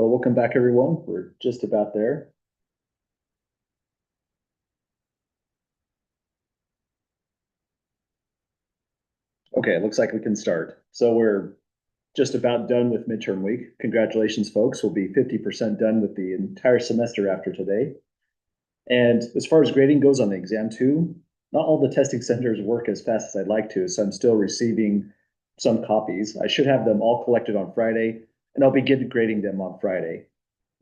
Well, welcome back, everyone. We're just about there. Okay, it looks like we can start. So we're just about done with midterm week. Congratulations, folks. We'll be 50% done with the entire semester after today. And as far as grading goes on the exam too, not all the testing centers work as fast as I'd like to, so I'm still receiving some copies. I should have them all collected on Friday, and I'll begin grading them on Friday.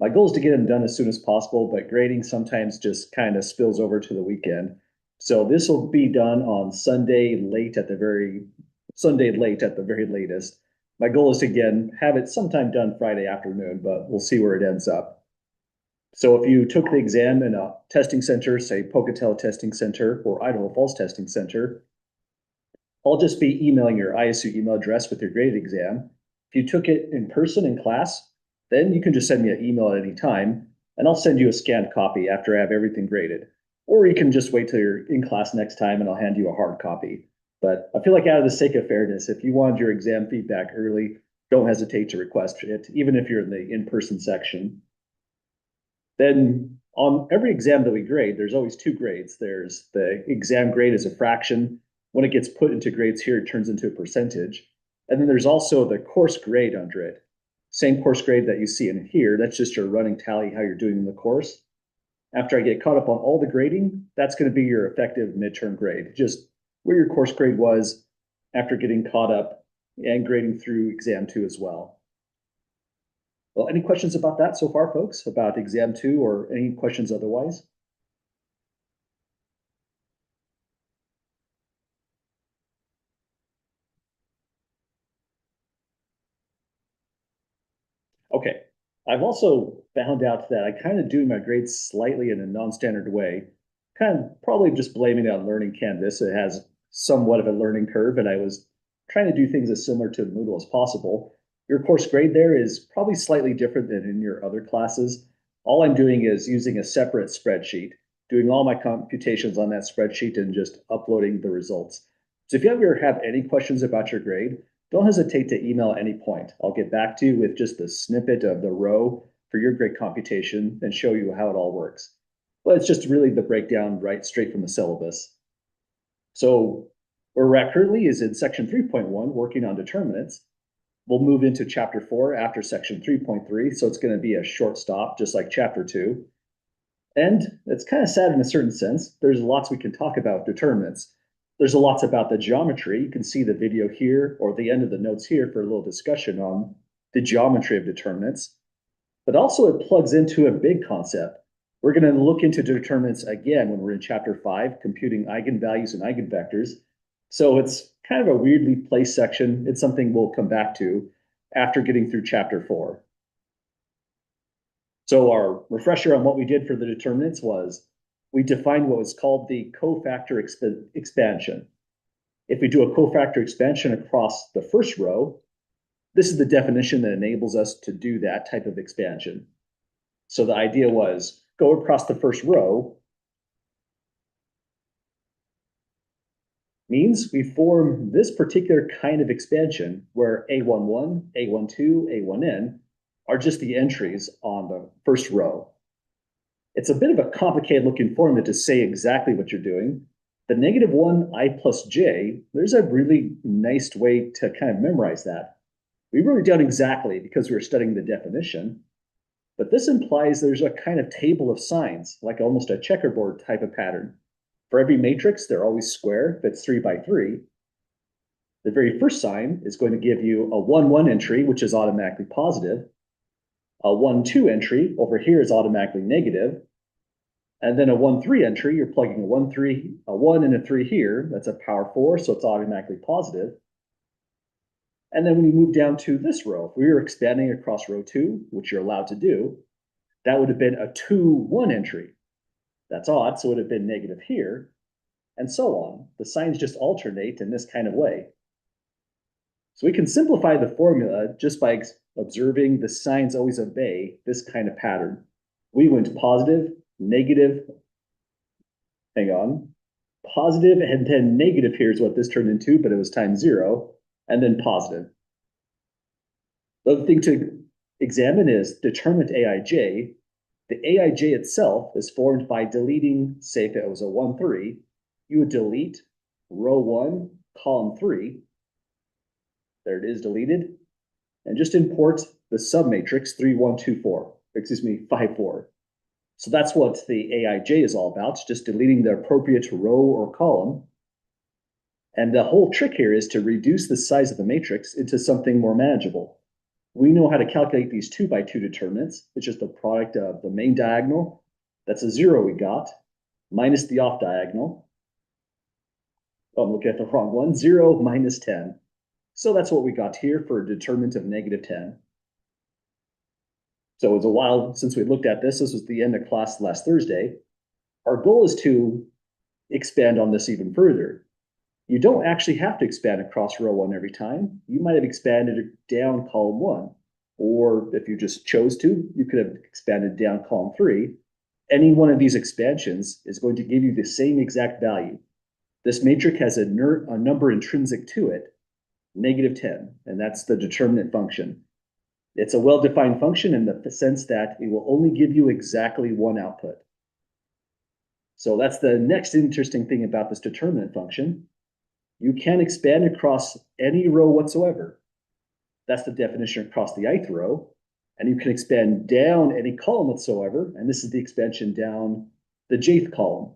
My goal is to get them done as soon as possible, but grading sometimes just kind of spills over to the weekend. So this will be done on Sunday late at the very latest. My goal is to again have it sometime done Friday afternoon, but we'll see where it ends up. So if you took the exam in a testing center, say Pocatello Testing Center or Idaho Falls Testing Center, I'll just be emailing your ISU email address with your graded exam. If you took it in person in class, then you can just send me an email at any time, and I'll send you a scanned copy after I have everything graded. Or you can just wait till you're in class next time and I'll hand you a hard copy. But I feel like out of the sake of fairness, if you want your exam feedback early, don't hesitate to request it, even if you're in the in-person section. Then on every exam that we grade, there's always two grades. There's the exam grade as a fraction. When it gets put into grades here, it turns into a percentage. And then there's also the course grade under it. Same course grade that you see in here. That's just your running tally, how you're doing in the course. After I get caught up on all the grading, that's going to be your effective midterm grade, just where your course grade was after getting caught up and grading through exam two as well. Well, any questions about that so far, folks, about exam two or any questions otherwise? Okay. I've also found out that I kind of do my grades slightly in a non-standard way, kind of probably just blaming it on Learning Canvas. It has somewhat of a learning curve, and I was trying to do things as similar to Moodle as possible. Your course grade there is probably slightly different than in your other classes. All I'm doing is using a separate spreadsheet, doing all my computations on that spreadsheet and just uploading the results. So if you ever have any questions about your grade, don't hesitate to email at any point. I'll get back to you with just a snippet of the row for your grade computation and show you how it all works. But it's just really the breakdown right straight from the syllabus. So where we're at currently is in section 3.1, working on determinants. We'll move into chapter 4 after section 3.3, so it's going to be a short stop, just like chapter 2. And it's kind of sad in a certain sense. There's lots we can talk about determinants. There's a lot about the geometry. You can see the video here or the end of the notes here for a little discussion on the geometry of determinants. But also it plugs into a big concept. We're going to look into determinants again when we're in chapter 5, computing eigenvalues and eigenvectors. So it's kind of a weirdly placed section. It's something we'll come back to after getting through chapter 4. So our refresher on what we did for the determinants was we defined what was called the cofactor expansion. If we do a cofactor expansion across the first row, this is the definition that enables us to do that type of expansion. So the idea was go across the first row means we form this particular kind of expansion where A11, A12, A1n are just the entries on the first row. It's a bit of a complicated looking formula to say exactly what you're doing. The -1 I plus j, there's a really nice way to kind of memorize that. We wrote it down exactly because we were studying the definition, but this implies there's a kind of table of signs, like almost a checkerboard type of pattern. For every matrix, they're always square if it's 3 by 3. The very first sign is going to give you a 1-1 entry, which is automatically positive. A 1-2 entry over here is automatically negative. And then a 1-3 entry, you're plugging a 1-3, a 1 and a 3 here. That's a power 4, so it's automatically positive. And then when you move down to this row, if we were expanding across row 2, which you're allowed to do, that would have been a 2-1 entry. That's odd, so it would have been negative here, and so on. The signs just alternate in this kind of way. So we can simplify the formula just by observing the signs always obey this kind of pattern. We went positive, negative, hang on, positive, and then negative here is what this turned into, but it was times 0, and then positive. The other thing to examine is determinant Aij. The Aij itself is formed by deleting, say if it was a 1, 3, you would delete row 1, column 3. There it is, deleted. And just import the submatrix 3, 1, 2, 4. Excuse me, 5, 4. So that's what the Aij is all about, just deleting the appropriate row or column. And the whole trick here is to reduce the size of the matrix into something more manageable. We know how to calculate these 2 by 2 determinants. It's just the product of the main diagonal, that's a 0 we got, minus the off diagonal. Oh, I'm looking at the wrong one, 0 minus 10. So that's what we got here for a determinant of negative 10. So it was a while since we looked at this. This was the end of class last Thursday. Our goal is to expand on this even further. You don't actually have to expand across row 1 every time. You might have expanded down column 1. Or if you just chose to, you could have expanded down column 3. Any one of these expansions is going to give you the same exact value. This matrix has a number intrinsic to it, negative 10, and that's the determinant function. It's a well-defined function in the sense that it will only give you exactly one output. So that's the next interesting thing about this determinant function. You can expand across any row whatsoever. That's the definition across the ith row. And you can expand down any column whatsoever. And this is the expansion down the jth column.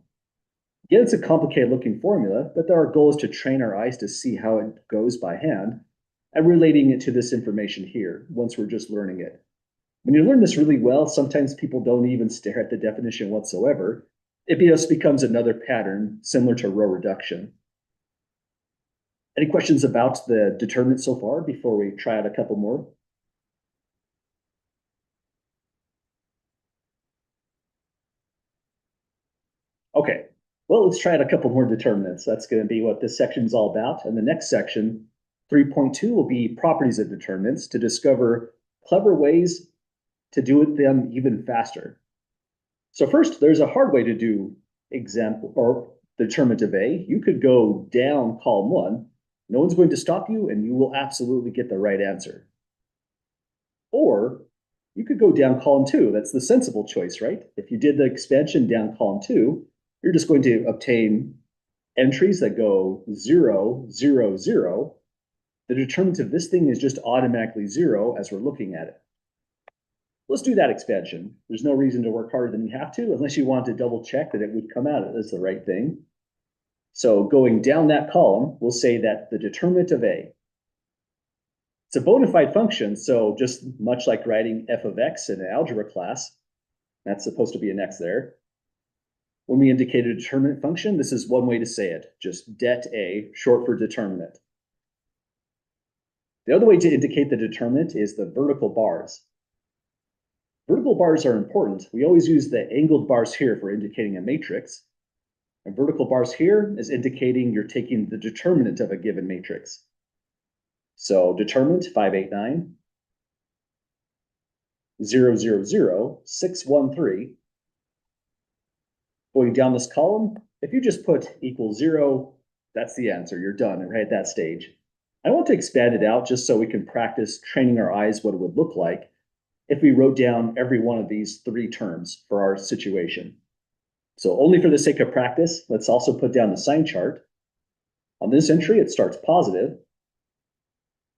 Again, it's a complicated looking formula, but our goal is to train our eyes to see how it goes by hand and relating it to this information here once we're just learning it. When you learn this really well, sometimes people don't even stare at the definition whatsoever. It just becomes another pattern similar to row reduction. Any questions about the determinant so far before we try out a couple more? Okay, well, let's try out a couple more determinants. That's going to be what this section is all about. And the next section, 3.2, will be properties of determinants to discover clever ways to do them even faster. So first, there's a hard way to do example or determinant of A. You could go down column 1. No one's going to stop you, and you will absolutely get the right answer. Or you could go down column 2. That's the sensible choice, right? If you did the expansion down column 2, you're just going to obtain entries that go 0, 0, 0. The determinant of this thing is just automatically 0 as we're looking at it. Let's do that expansion. There's no reason to work harder than you have to, unless you want to double check that it would come out as the right thing. So going down that column, we'll say that the determinant of A, it's a bona fide function, so just much like writing f of x in an algebra class, that's supposed to be an x there. When we indicate a determinant function, this is one way to say it, just det A, short for determinant. The other way to indicate the determinant is the vertical bars. Vertical bars are important. We always use the angled bars here for indicating a matrix. And vertical bars here is indicating you're taking the determinant of a given matrix. So determinant 589, 0, 0, 0, 6, 1, 3. Going down this column, if you just put equals 0, that's the answer. You're done right at that stage. I want to expand it out just so we can practice training our eyes what it would look like if we wrote down every one of these 3 terms for our situation. So only for the sake of practice, let's also put down the sign chart. On this entry, it starts positive,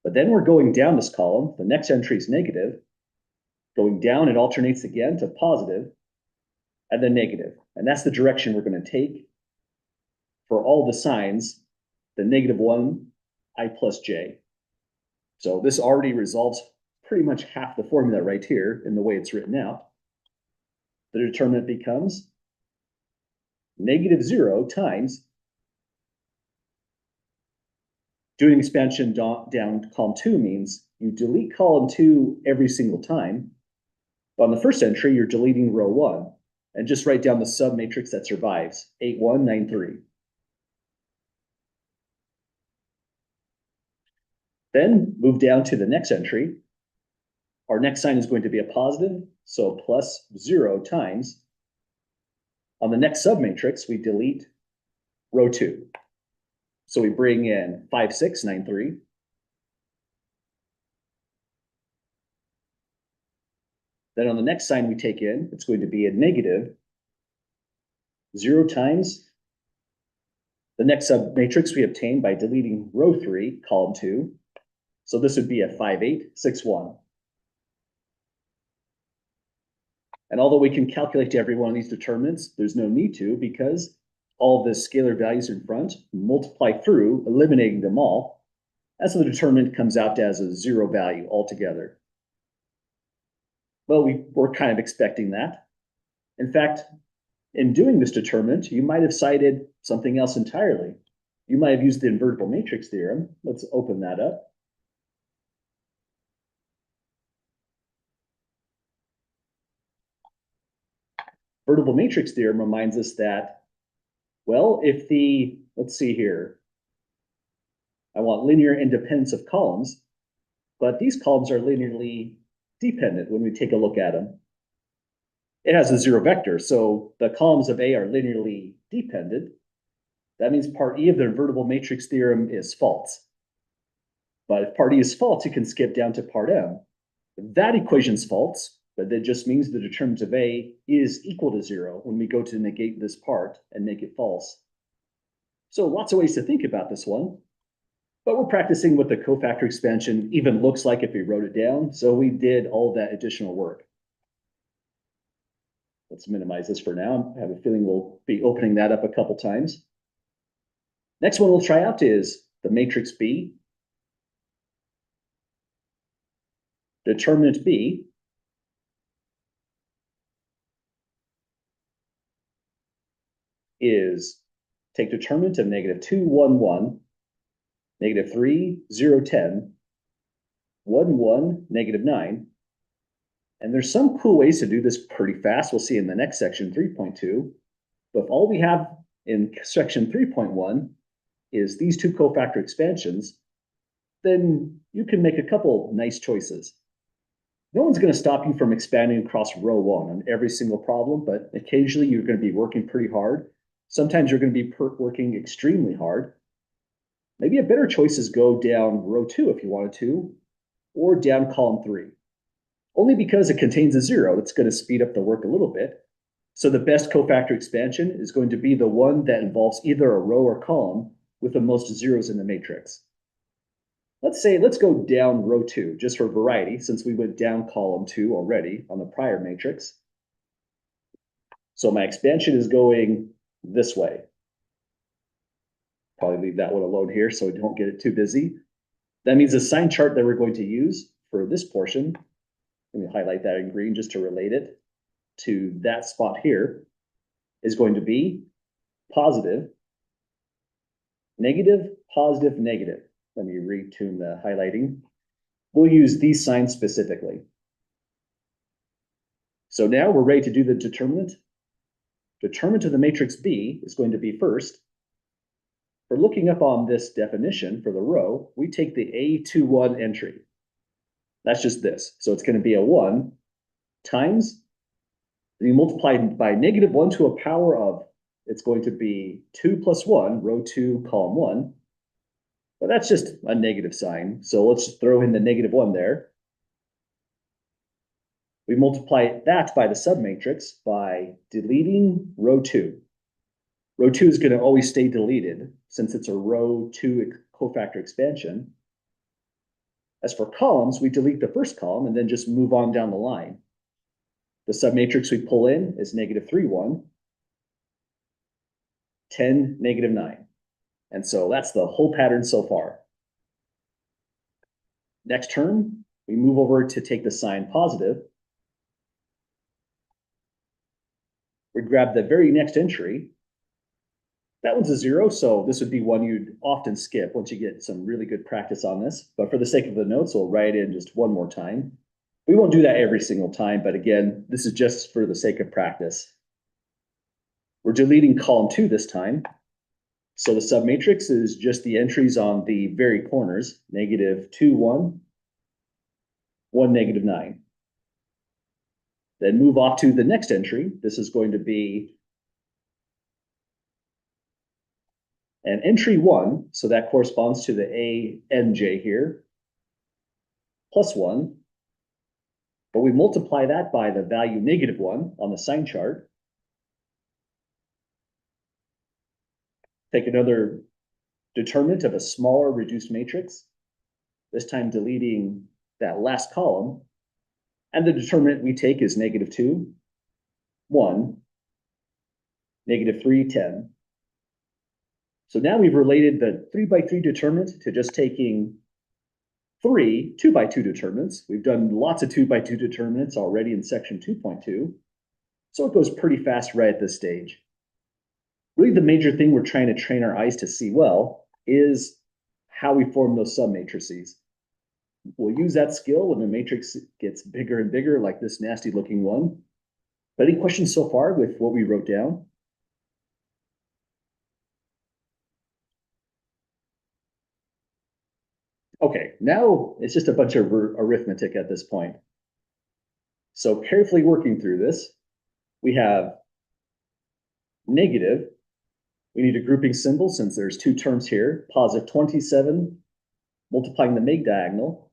but then we're going down this column. The next entry is negative. Going down, it alternates again to positive, and then negative. And that's the direction we're going to take for all the signs, the -1, I plus j. So this already resolves pretty much half the formula right here in the way it's written out. The determinant becomes -0 times, doing expansion down column 2 means you delete column 2 every single time. But on the first entry, you're deleting row 1. And just write down the submatrix that survives, 8, 1, 9, 3. Then move down to the next entry. Our next sign is going to be a positive, so plus 0 times. On the next submatrix, we delete row 2. So we bring in 5, 6, 9, 3. Then on the next sign we take in, it's going to be a negative 0 times the next submatrix we obtained by deleting row 3, column 2. So this would be a 5, 8, 6, 1. And although we can calculate every one of these determinants, there's no need to, because all the scalar values in front multiply through, eliminating them all. And so the determinant comes out as a 0 value altogether. Well, we were kind of expecting that. In fact, in doing this determinant, you might have cited something else entirely. You might have used the invertible matrix theorem. Let's open that up. Invertible matrix theorem reminds us that, well, if let's see here, I want linear independence of columns, but these columns are linearly dependent when we take a look at them. It has a 0 vector, so the columns of A are linearly dependent. That means part E of the invertible matrix theorem is false. But if part E is false, you can skip down to part M. If that equation's false, but that just means the determinant of A is equal to 0 when we go to negate this part and make it false. So lots of ways to think about this one. But we're practicing what the cofactor expansion even looks like if we wrote it down. So we did all that additional work. Let's minimize this for now. I have a feeling we'll be opening that up a couple times. Next one we'll try out is the matrix B. Determinant B is take determinant of negative 2, 1, 1, negative 3, 0, 10, 1, 1, negative 9. And there's some cool ways to do this pretty fast. We'll see in the next section, 3.2. But if all we have in section 3.1 is these two cofactor expansions, then you can make a couple nice choices. No one's going to stop you from expanding across row 1 on every single problem, but occasionally you're going to be working pretty hard. Sometimes you're going to be working extremely hard. Maybe a better choice is go down row 2 if you wanted to, or down column 3. Only because it contains a 0, it's going to speed up the work a little bit. So the best cofactor expansion is going to be the one that involves either a row or column with the most zeros in the matrix. Let's go down row 2, just for variety, since we went down column 2 already on the prior matrix. So my expansion is going this way. Probably leave that one alone here so we don't get it too busy. That means the sign chart that we're going to use for this portion, let me highlight that in green just to relate it to that spot here, is going to be positive, negative, positive, negative. Let me retune the highlighting. We'll use these signs specifically. So now we're ready to do the determinant. Determinant of the matrix B is going to be first. For looking up on this definition for the row, we take the A21 entry. That's just this. So it's going to be a 1 times, you multiply by negative 1 to a power of, it's going to be 2 plus 1, row 2, column 1. But that's just a negative sign. So let's throw in the negative 1 there. We multiply that by the submatrix by deleting row 2. Row 2 is going to always stay deleted since it's a row 2 cofactor expansion. As for columns, we delete the first column and then just move on down the line. The submatrix we pull in is negative 3, 1, 10, negative 9. And so that's the whole pattern so far. Next term, we move over to take the sign positive. We grab the very next entry. That one's a 0, so this would be one you'd often skip once you get some really good practice on this. But for the sake of the notes, we'll write in just one more time. We won't do that every single time, but again, this is just for the sake of practice. We're deleting column 2 this time. So the submatrix is just the entries on the very corners, negative 2, 1, 1, negative 9. Then move off to the next entry. This is going to be an entry 1, so that corresponds to the ANJ here, plus 1, But we multiply that by the value -1 on the sign chart. Take another determinant of a smaller reduced matrix, this time deleting that last column. And the determinant we take is -2, 1, -3, 10. So now we've related the 3x3 determinant to just taking three 2x2 determinants. We've done lots of 2x2 determinants already in section 2.2. So it goes pretty fast right at this stage. Really, the major thing we're trying to train our eyes to see well is how we form those submatrices. We'll use that skill when the matrix gets bigger and bigger, like this nasty looking one. But any questions so far with what we wrote down? Okay, now it's just a bunch of arithmetic at this point. So carefully working through this, we have negative. We need a grouping symbol since there's two terms here. Positive 27 multiplying the make diagonal,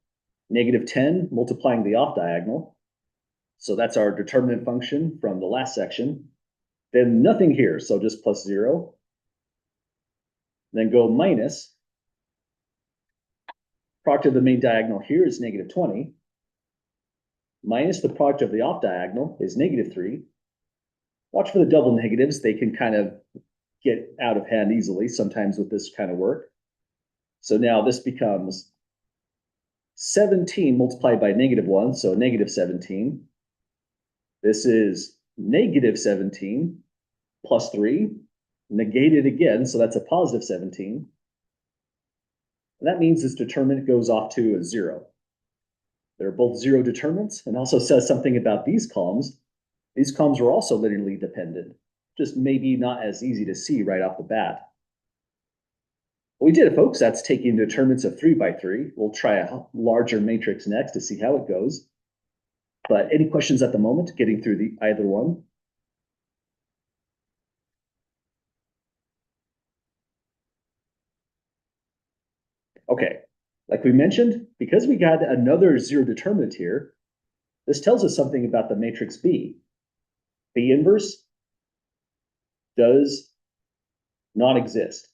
-10 multiplying the off diagonal. So that's our determinant function from the last section. Then nothing here, so just +0. Then go minus. Product of the main diagonal here is -20. Minus the product of the off diagonal is -3. Watch for the double negatives. They can kind of get out of hand easily sometimes with this kind of work. So now this becomes 17 multiplied by -1, so -17. This is -17 plus 3, negated again, so that's a +17. And that means this determinant goes off to a 0. They're both 0 determinants, and also says something about these columns. These columns are also linearly dependent, just maybe not as easy to see right off the bat. We did it, folks. That's taking determinants of 3x3. We'll try a larger matrix next to see how it goes. But any questions at the moment, getting through either one? Okay, like we mentioned, because we got another 0 determinant here, this tells us something about the matrix B. B inverse does not exist.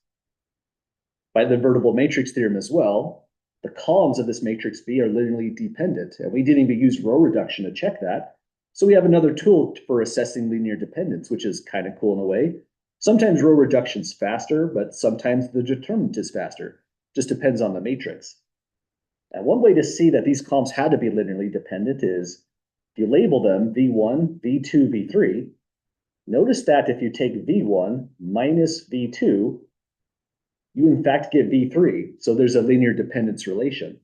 By the invertible matrix theorem as well, the columns of this matrix B are linearly dependent, and we didn't even use row reduction to check that. So we have another tool for assessing linear dependence, which is kind of cool in a way. Sometimes row reduction's faster, but sometimes the determinant is faster. Just depends on the matrix. And one way to see that these columns had to be linearly dependent is if you label them V1, V2, V3, notice that if you take V1 minus V2, you in fact get V3. So there's a linear dependence relation.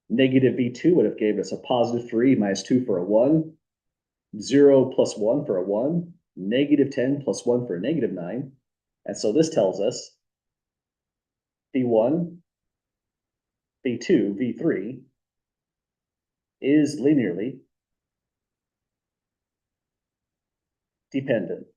Negative V2 would have gave us a +3 minus 2 for a 1, 0 plus 1 for a 1, -10 plus 1 for a -9. And so this tells us V1, V2, V3 is linearly dependent.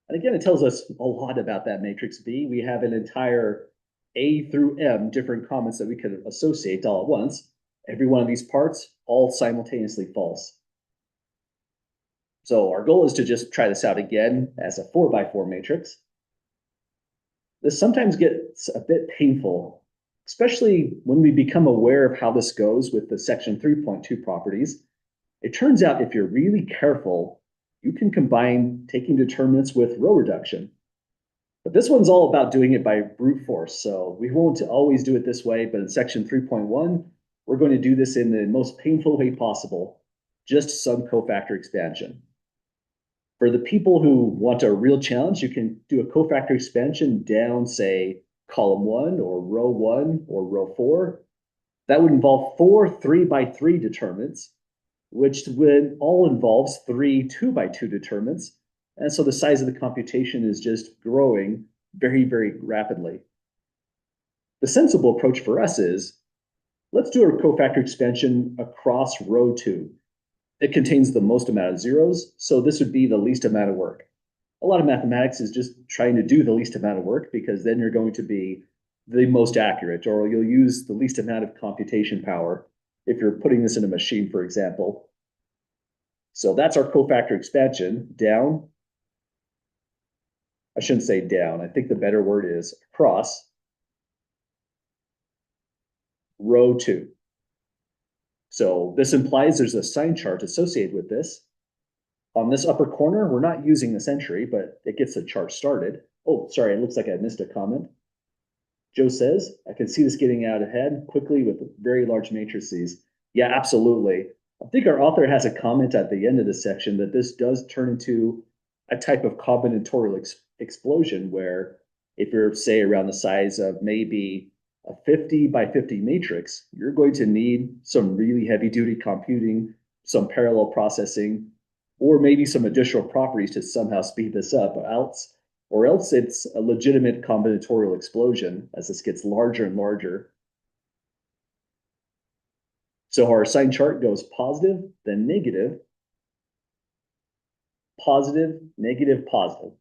And again, it tells us a lot about that matrix B. We have an entire A through M different comments that we could associate all at once. Every one of these parts, all simultaneously false. So our goal is to just try this out again as a 4x4 matrix. This sometimes gets a bit painful, especially when we become aware of how this goes with the section 3.2 properties. It turns out if you're really careful, you can combine taking determinants with row reduction. But this one's all about doing it by brute force, so we won't always do it this way, but in section 3.1, we're going to do this in the most painful way possible, just some cofactor expansion. For the people who want a real challenge, you can do a cofactor expansion down, say, column 1 or row 1 or row 4. That would involve 4 3x3 determinants, which would all involves 3 2x2 determinants. And so the size of the computation is just growing very, very rapidly. The sensible approach for us is, let's do a cofactor expansion across row 2. It contains the most amount of zeros, so this would be the least amount of work. A lot of mathematics is just trying to do the least amount of work because then you're going to be the most accurate, or you'll use the least amount of computation power if you're putting this in a machine, for example. So that's our cofactor expansion down. I shouldn't say down. I think the better word is across row 2. So this implies there's a sign chart associated with this. On this upper corner, we're not using this entry, but it gets the chart started. Oh, sorry, it looks like I missed a comment. Joe says, I can see this getting out ahead quickly with very large matrices. Yeah, absolutely. I think our author has a comment at the end of this section that this does turn into a type of combinatorial explosion where if you're, say, around the size of maybe a 50 by 50 matrix, you're going to need some really heavy duty computing, some parallel processing, or maybe some additional properties to somehow speed this up, or else it's a legitimate combinatorial explosion as this gets larger and larger. So our sign chart goes positive, then negative, positive, negative, positive.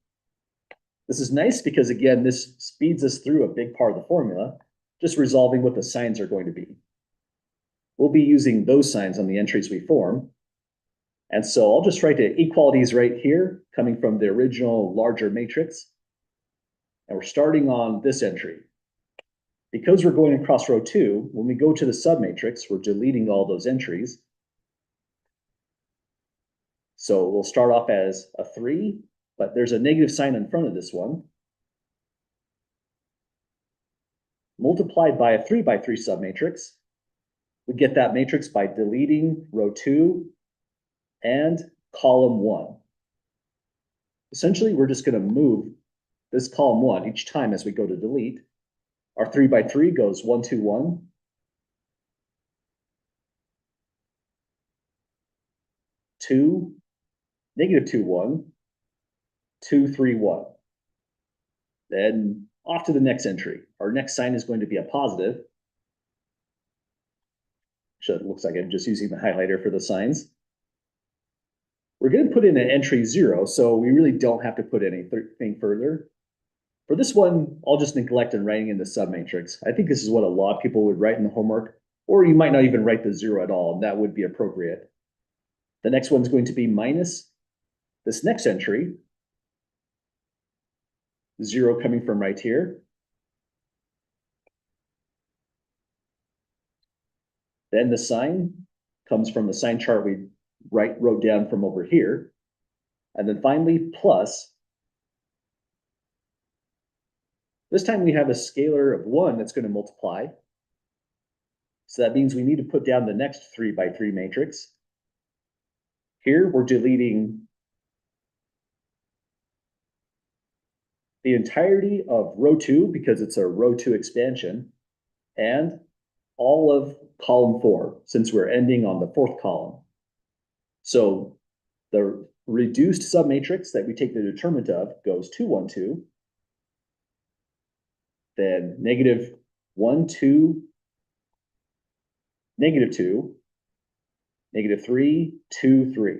This is nice because, again, this speeds us through a big part of the formula, just resolving what the signs are going to be. We'll be using those signs on the entries we form. And so I'll just write the equalities right here, coming from the original larger matrix. And we're starting on this entry. Because we're going across row 2, when we go to the submatrix, we're deleting all those entries. So we'll start off as a 3, but there's a negative sign in front of this one. Multiplied by a 3 by 3 submatrix, we get that matrix by deleting row 2 and column 1. Essentially, we're just going to move this column 1 each time as we go to delete. Our 3 by 3 goes 1, 2, 1. 2, negative 2, 1, 2, 3, 1. Then off to the next entry. Our next sign is going to be a positive. So it looks like I'm just using the highlighter for the signs. We're going to put in an entry 0, so we really don't have to put anything further. For this one, I'll just neglect in writing in the submatrix. I think this is what a lot of people would write in the homework, or you might not even write the 0 at all, and that would be appropriate. The next one's going to be minus this next entry, 0 coming from right here. Then the sign comes from the sign chart we wrote down from over here. And then finally, plus. This time we have a scalar of 1 that's going to multiply. So that means we need to put down the next 3 by 3 matrix. Here we're deleting the entirety of row 2 because it's a row 2 expansion, and all of column 4 since we're ending on the 4th column. So the reduced submatrix that we take the determinant of goes 2, 1, 2. Then negative 1, 2, negative 2, negative 3, 2, 3.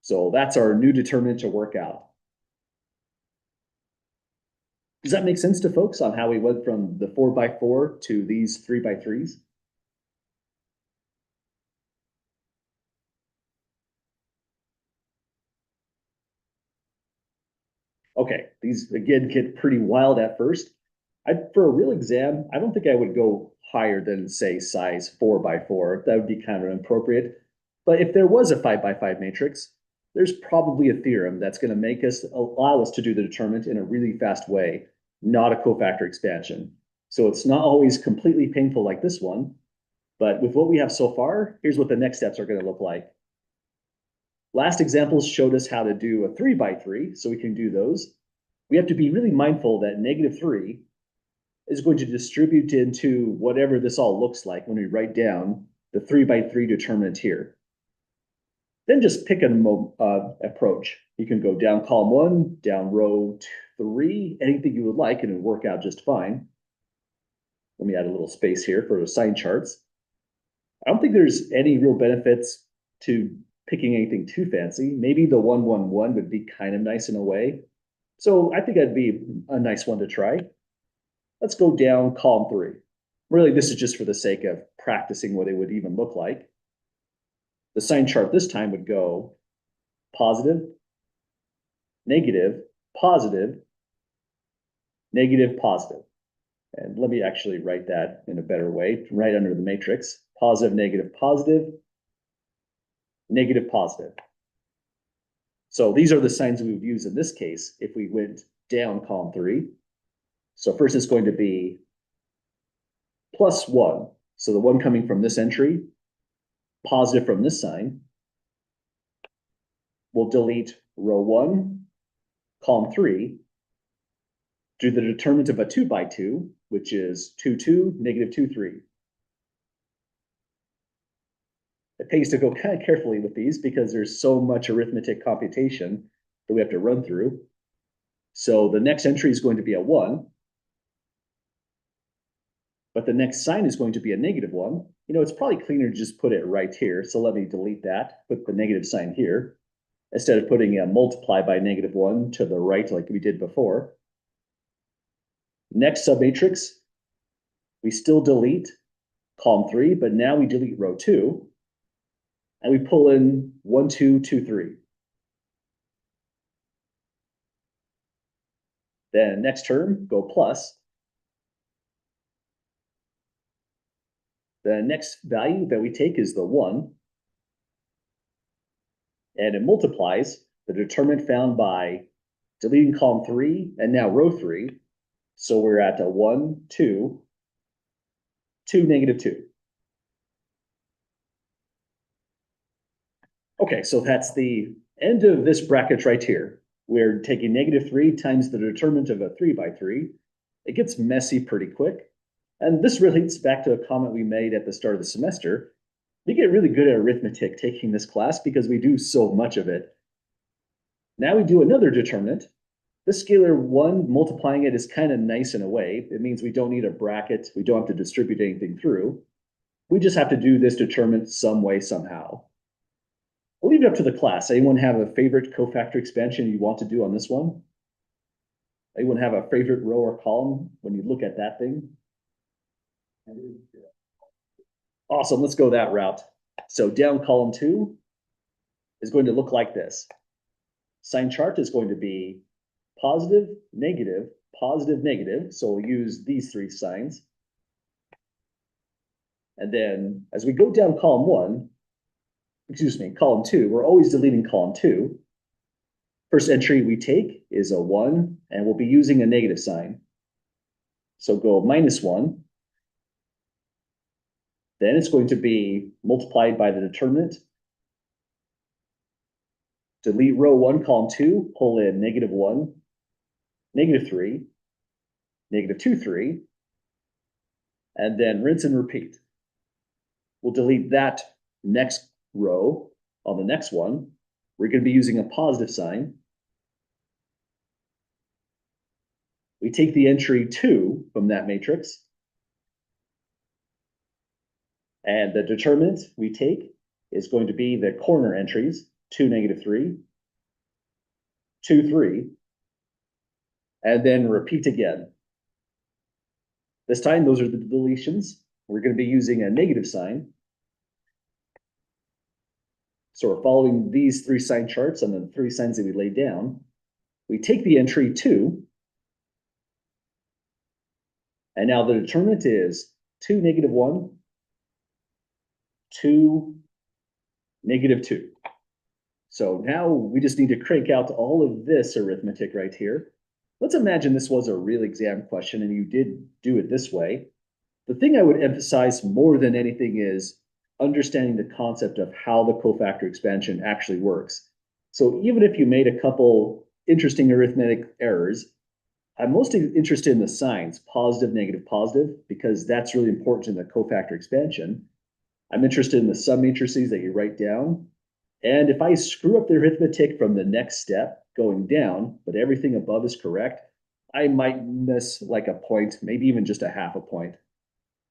So that's our new determinant to work out. Does that make sense to folks on how we went from the 4 by 4 to these 3 by 3s? Okay, these again get pretty wild at first. For a real exam, I don't think I would go higher than, say, size 4 by 4. That would be kind of inappropriate. But if there was a 5 by 5 matrix, there's probably a theorem that's going to allow us to do the determinant in a really fast way, not a cofactor expansion. So it's not always completely painful like this one. But with what we have so far, here's what the next steps are going to look like. Last examples showed us how to do a 3 by 3, so we can do those. We have to be really mindful that negative 3 is going to distribute into whatever this all looks like when we write down the 3 by 3 determinant here. Then just pick an approach. You can go down column 1, down row 3, anything you would like, and it'll work out just fine. Let me add a little space here for the sign charts. I don't think there's any real benefits to picking anything too fancy. Maybe the 1, 1, 1 would be kind of nice in a way. So I think that'd be a nice one to try. Let's go down column 3. Really, this is just for the sake of practicing what it would even look like. The sign chart this time would go positive, negative, positive, negative, positive. And let me actually write that in a better way, right under the matrix. Positive, negative, positive, negative, positive. So these are the signs we would use in this case if we went down column 3. So first it's going to be +1. So the 1 coming from this entry, positive from this sign. We'll delete row 1, column 3, do the determinant of a 2 by 2, which is 2, 2, negative 2, 3. It pays to go kind of carefully with these because there's so much arithmetic computation that we have to run through. So the next entry is going to be a 1, but the next sign is going to be a -1. You know, it's probably cleaner to just put it right here. So let me delete that, put the negative sign here, instead of putting a multiply by -1 to the right like we did before. Next submatrix, we still delete column 3, but now we delete row 2, and we pull in 1, 2, 2, 3. Then next term, go plus. The next value that we take is the 1, and it multiplies the determinant found by deleting column 3 and now row 3. So we're at a 1, 2, 2, -2. Okay, so that's the end of this bracket right here. We're taking -3 times the determinant of a 3 by 3. It gets messy pretty quick. And this relates back to a comment we made at the start of the semester. We get really good at arithmetic taking this class because we do so much of it. Now we do another determinant. The scalar 1, multiplying it is kind of nice in a way. It means we don't need a bracket. We don't have to distribute anything through. We just have to do this determinant some way, somehow. I'll leave it up to the class. Anyone have a favorite cofactor expansion you want to do on this one? Anyone have a favorite row or column when you look at that thing? Awesome, let's go that route. So down column 2 is going to look like this. Sign chart is going to be positive, negative, positive, negative. So we'll use these 3 signs. And then as we go down column 2, we're always deleting column 2. First entry we take is a 1, and we'll be using a negative sign. So go -1. Then it's going to be multiplied by the determinant. Delete row 1, column 2, pull in -1, -3, -2, 3, and then rinse and repeat. We'll delete that next row on the next one. We're going to be using a positive sign. We take the entry 2 from that matrix. And the determinant we take is going to be the corner entries, 2, -3, 2, 3, and then repeat again. This time, those are the deletions. We're going to be using a negative sign. So we're following these 3 sign charts and the 3 signs that we laid down. We take the entry 2, and now the determinant is 2, -1, 2, -2. So now we just need to crank out all of this arithmetic right here. Let's imagine this was a real exam question and you did do it this way. The thing I would emphasize more than anything is understanding the concept of how the cofactor expansion actually works. So even if you made a couple interesting arithmetic errors, I'm mostly interested in the signs, positive, negative, positive, because that's really important in the cofactor expansion. I'm interested in the submatrices that you write down. And if I screw up the arithmetic from the next step going down, but everything above is correct, I might miss like a point, maybe even just a half a point.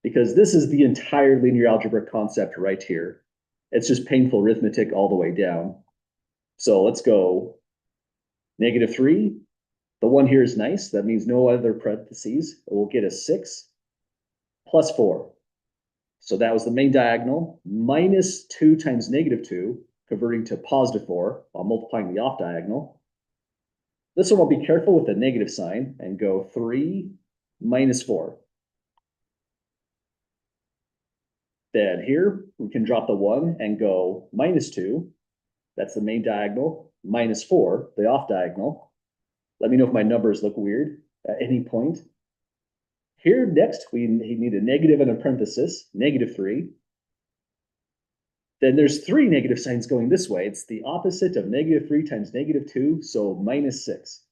Because this is the entire linear algebra concept right here. It's just painful arithmetic all the way down. So let's go -3. The 1 here is nice. That means no other parentheses. We'll get a 6. plus 4. So that was the main diagonal, minus 2 times negative 2, converting to positive 4 while multiplying the off diagonal. This one I'll be careful with the negative sign and go 3 minus 4. Then here we can drop the 1 and go minus 2. That's the main diagonal, minus 4, the off diagonal. Let me know if my numbers look weird at any point. Here next, we need a negative and a parenthesis, negative 3. Then there's 3 negative signs going this way. It's the opposite of negative 3 times negative 2, so minus 6.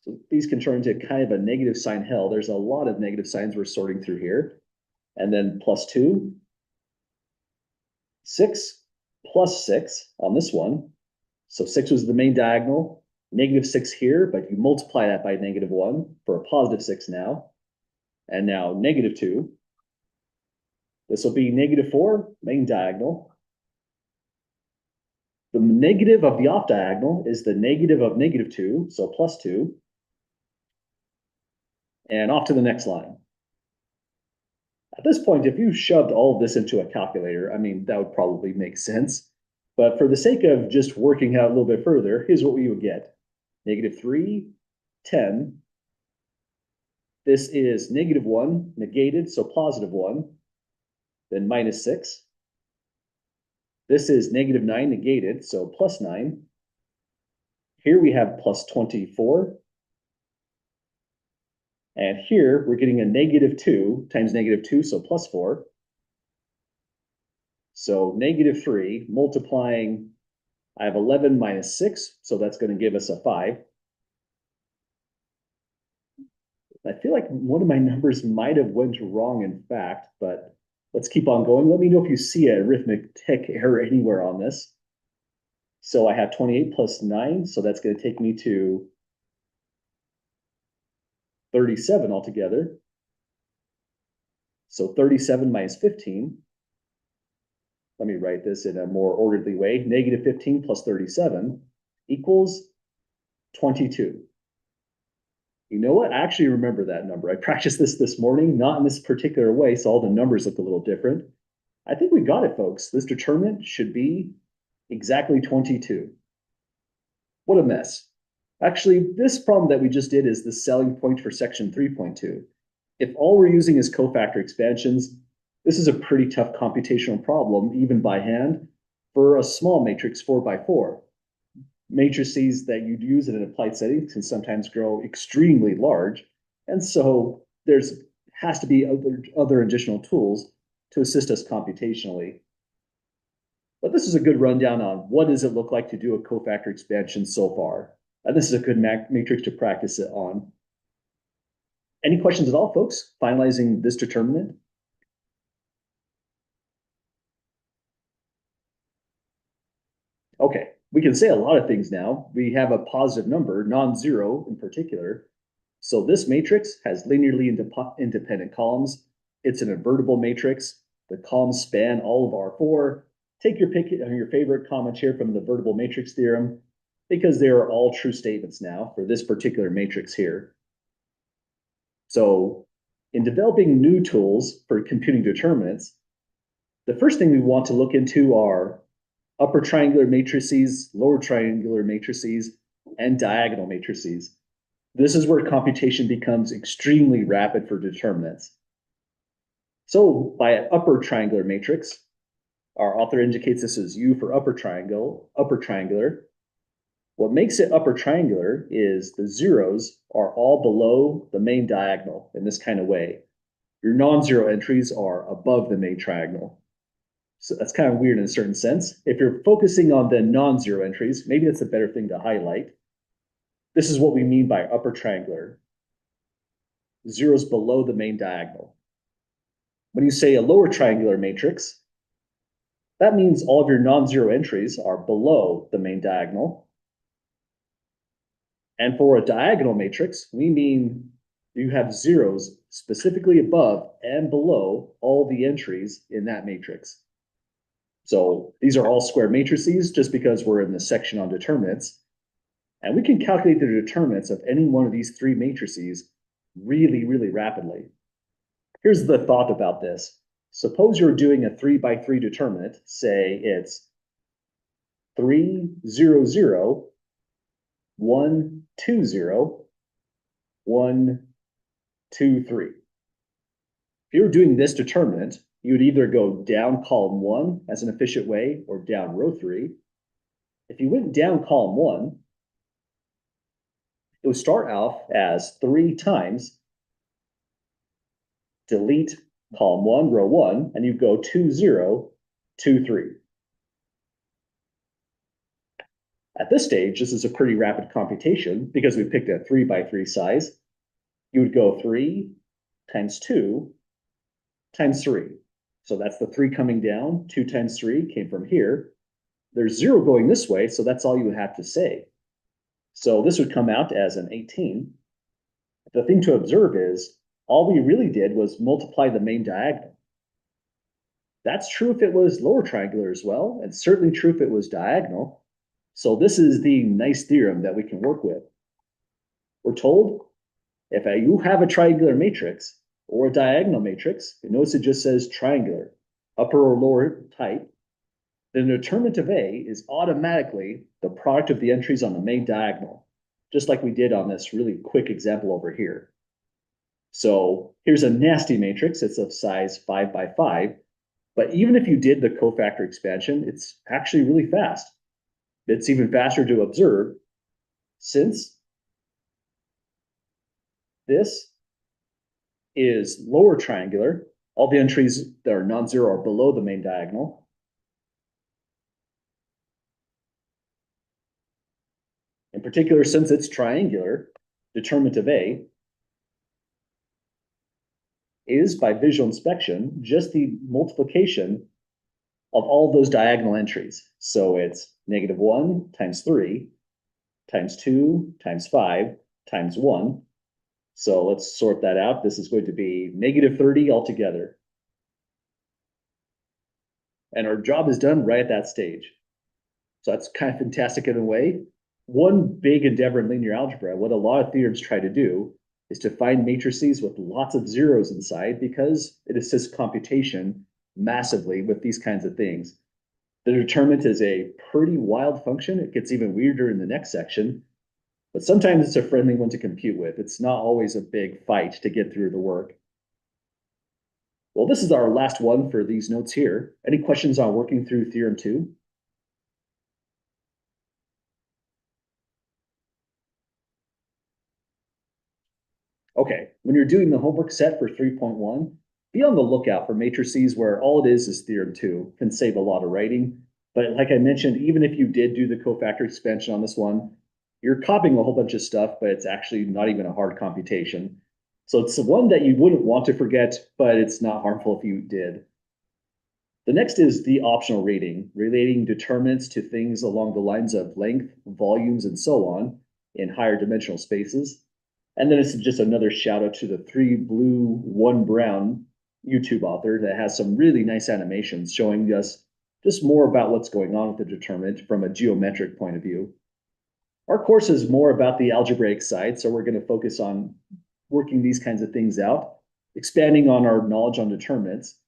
So these can turn into kind of a negative sign hell. There's a lot of negative signs we're sorting through here. And then plus 2, 6, plus 6 on this one. So 6 was the main diagonal, negative 6 here, but you multiply that by negative 1 for a positive 6 now. And now negative 2. This will be negative 4, main diagonal. The negative of the off diagonal is the negative of negative 2, so plus 2. And off to the next line. At this point, if you shoved all of this into a calculator, I mean, that would probably make sense. But for the sake of just working out a little bit further, here's what we would get. Negative 3, 10. This is negative 1 negated, so positive 1. Then minus 6. This is negative 9 negated, so plus 9. Here we have plus 24. And here we're getting a negative 2 times negative 2, so plus 4. So negative 3 multiplying, I have 11 minus 6, so that's going to give us a 5. I feel like one of my numbers might have went wrong in fact, but let's keep on going. Let me know if you see an arithmetic error anywhere on this. So I have 28 plus 9, so that's going to take me to 37 altogether. So 37 minus 15. Let me write this in a more orderly way. Negative 15 plus 37 equals 22. You know what? I actually remember that number. I practiced this morning, not in this particular way, so all the numbers look a little different. I think we got it, folks. This determinant should be exactly 22. What a mess. Actually, this problem that we just did is the selling point for section 3.2. If all we're using is cofactor expansions, this is a pretty tough computational problem, even by hand, for a small matrix 4 by 4. Matrices that you'd use in an applied setting can sometimes grow extremely large, and so there's has to be other additional tools to assist us computationally. But this is a good rundown on what does it look like to do a cofactor expansion so far. And this is a good matrix to practice it on. Any questions at all, folks? Finalizing this determinant? Okay, we can say a lot of things now. We have a positive number, non-zero in particular. So this matrix has linearly independent columns. It's an invertible matrix. The columns span all of R4. Take your pick on your favorite comment here from the invertible matrix theorem, because they are all true statements now for this particular matrix here. So in developing new tools for computing determinants, the first thing we want to look into are upper triangular matrices, lower triangular matrices, and diagonal matrices. This is where computation becomes extremely rapid for determinants. So by an upper triangular matrix, our author indicates this as U for upper triangular. What makes it upper triangular is the zeros are all below the main diagonal in this kind of way. Your non-zero entries are above the main triangle. So that's kind of weird in a certain sense. If you're focusing on the non-zero entries, maybe that's a better thing to highlight. This is what we mean by upper triangular. Zeros below the main diagonal. When you say a lower triangular matrix, that means all of your non-zero entries are below the main diagonal. And for a diagonal matrix, we mean you have zeros specifically above and below all the entries in that matrix. So these are all square matrices just because we're in the section on determinants. And we can calculate the determinants of any one of these three matrices really, really rapidly. Here's the thought about this. Suppose you're doing a 3x3 determinant, say it's 3, 0, 0, 1, 2, 0, 1, 2, 3. If you're doing this determinant, you would either go down column 1 as an efficient way or down row 3. If you went down column 1, it would start off as 3 times delete column 1, row 1, and you go 2, 0, 2, 3. At this stage, this is a pretty rapid computation because we picked a 3x3 size. You would go 3 times 2 times 3. So that's the 3 coming down. 2 times 3 came from here. There's 0 going this way, so that's all you have to say. So this would come out as an 18. The thing to observe is all we really did was multiply the main diagonal. That's true if it was lower triangular as well, and certainly true if it was diagonal. So this is the nice theorem that we can work with. We're told if you have a triangular matrix or a diagonal matrix, you notice it just says triangular, upper or lower type, then the determinant of A is automatically the product of the entries on the main diagonal, just like we did on this really quick example over here. So here's a nasty matrix. It's of size 5 by 5. But even if you did the cofactor expansion, it's actually really fast. It's even faster to observe since this is lower triangular. All the entries that are non-zero are below the main diagonal. In particular, since it's triangular, determinant of A is, by visual inspection, just the multiplication of all those diagonal entries. So it's -1 times 3 times 2 times 5 times 1. So let's sort that out. This is going to be -30 altogether. And our job is done right at that stage. So that's kind of fantastic in a way. One big endeavor in linear algebra, what a lot of theorems try to do, is to find matrices with lots of zeros inside because it assists computation massively with these kinds of things. The determinant is a pretty wild function. It gets even weirder in the next section, but sometimes it's a friendly one to compute with. It's not always a big fight to get through the work. Well, this is our last one for these notes here. Any questions on working through theorem 2? Okay, when you're doing the homework set for 3.1, be on the lookout for matrices where all it is theorem 2. Can save a lot of writing. But like I mentioned, even if you did do the cofactor expansion on this one, you're copying a whole bunch of stuff, but it's actually not even a hard computation. So it's the one that you wouldn't want to forget, but it's not harmful if you did. The next is the optional rating, relating determinants to things along the lines of length, volumes, and so on in higher dimensional spaces. And then it's just another shout out to the 3 blue, 1 brown YouTube author that has some really nice animations showing us just more about what's going on with the determinant from a geometric point of view. Our course is more about the algebraic side, so we're going to focus on working these kinds of things out, expanding on our knowledge on determinants,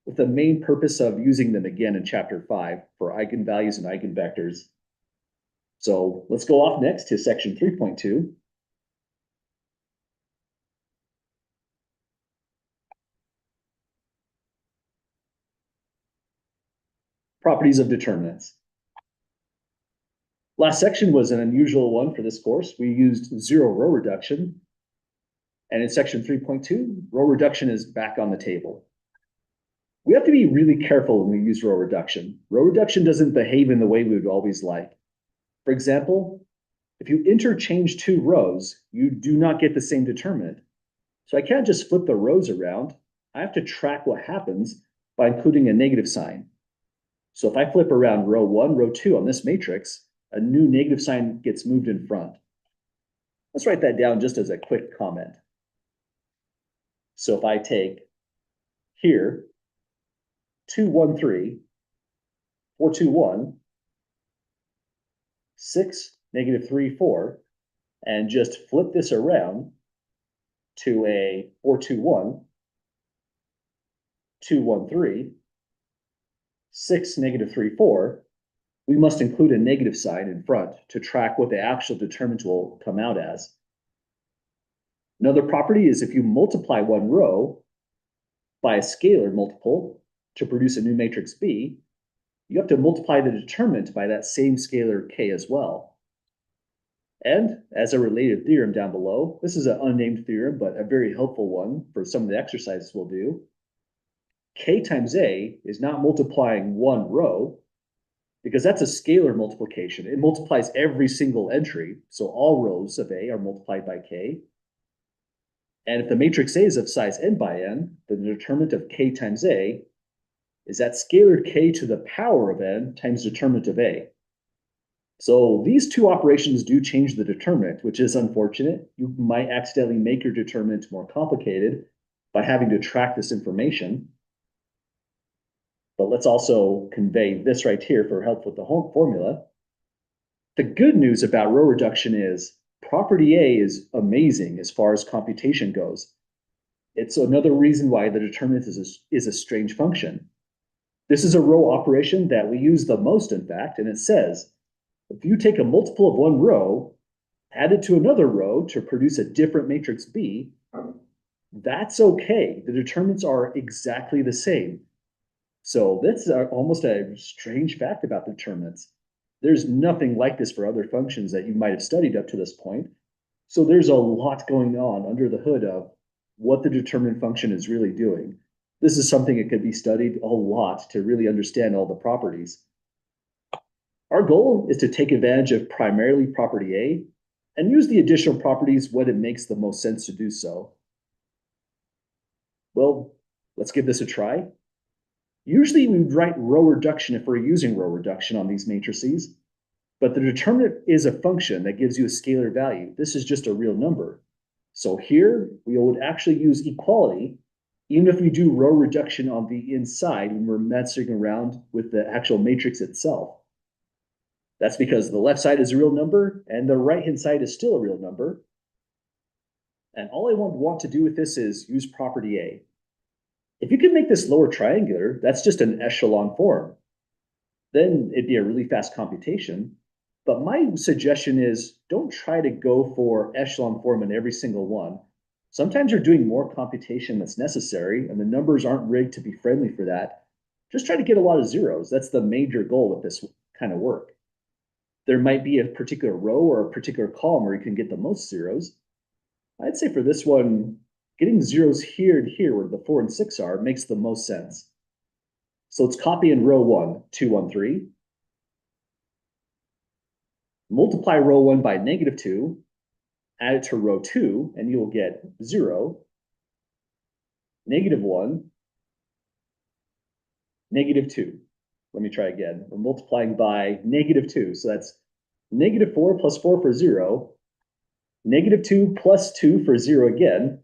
with the main purpose of using them again in chapter 5 for eigenvalues and eigenvectors. So let's go off next to section 3.2. Properties of determinants. Last section was an unusual one for this course. We used zero row reduction. And in section 3.2, row reduction is back on the table. We have to be really careful when we use row reduction. Row reduction doesn't behave in the way we would always like. For example, if you interchange 2 rows, you do not get the same determinant. So I can't just flip the rows around. I have to track what happens by including a negative sign. So if I flip around row 1, row 2 on this matrix, a new negative sign gets moved in front. Let's write that down just as a quick comment. So if I take here 2, 1, 3, 4, 2, 1, 6, -3, 4, and just flip this around to a 4, 2, 1, 2, 1, 3, 6, negative 3, 4, we must include a negative sign in front to track what the actual determinant will come out as. Another property is if you multiply one row by a scalar multiple to produce a new matrix B, you have to multiply the determinant by that same scalar k as well. And as a related theorem down below, this is an unnamed theorem, but a very helpful one for some of the exercises we'll do. K times A is not multiplying one row, because that's a scalar multiplication. It multiplies every single entry, so all rows of A are multiplied by K. And if the matrix A is of size n by n, then the determinant of K times A is that scalar K to the power of n times determinant of A. So these two operations do change the determinant, which is unfortunate. You might accidentally make your determinant more complicated by having to track this information. But let's also convey this right here for help with the whole formula. The good news about row reduction is property A is amazing as far as computation goes. It's another reason why the determinant is a strange function. This is a row operation that we use the most, in fact, and it says, if you take a multiple of one row, add it to another row to produce a different matrix B, that's okay. The determinants are exactly the same. So that's almost a strange fact about determinants. There's nothing like this for other functions that you might have studied up to this point. So there's a lot going on under the hood of what the determinant function is really doing. This is something that could be studied a lot to really understand all the properties. Our goal is to take advantage of primarily property A and use the additional properties when it makes the most sense to do so. Well, let's give this a try. Usually we write row reduction if we're using row reduction on these matrices, but the determinant is a function that gives you a scalar value. This is just a real number. So here we would actually use equality, even if we do row reduction on the inside when we're messing around with the actual matrix itself. That's because the left side is a real number and the right-hand side is still a real number. And all I want to do with this is use property A. If you can make this lower triangular, that's just an echelon form. Then it'd be a really fast computation. But my suggestion is don't try to go for echelon form in every single one. Sometimes you're doing more computation that's necessary and the numbers aren't rigged to be friendly for that. Just try to get a lot of zeros. That's the major goal with this kind of work. There might be a particular row or a particular column where you can get the most zeros. I'd say for this one, getting zeros here and here where the 4 and 6 are makes the most sense. So let's copy in row 1, 2, 1, 3. Multiply row 1 by negative 2, add it to row 2, and you'll get 0, negative 1, negative 2. Let me try again. We're multiplying by negative 2, so that's negative 4 plus 4 for 0, negative 2 plus 2 for 0 again,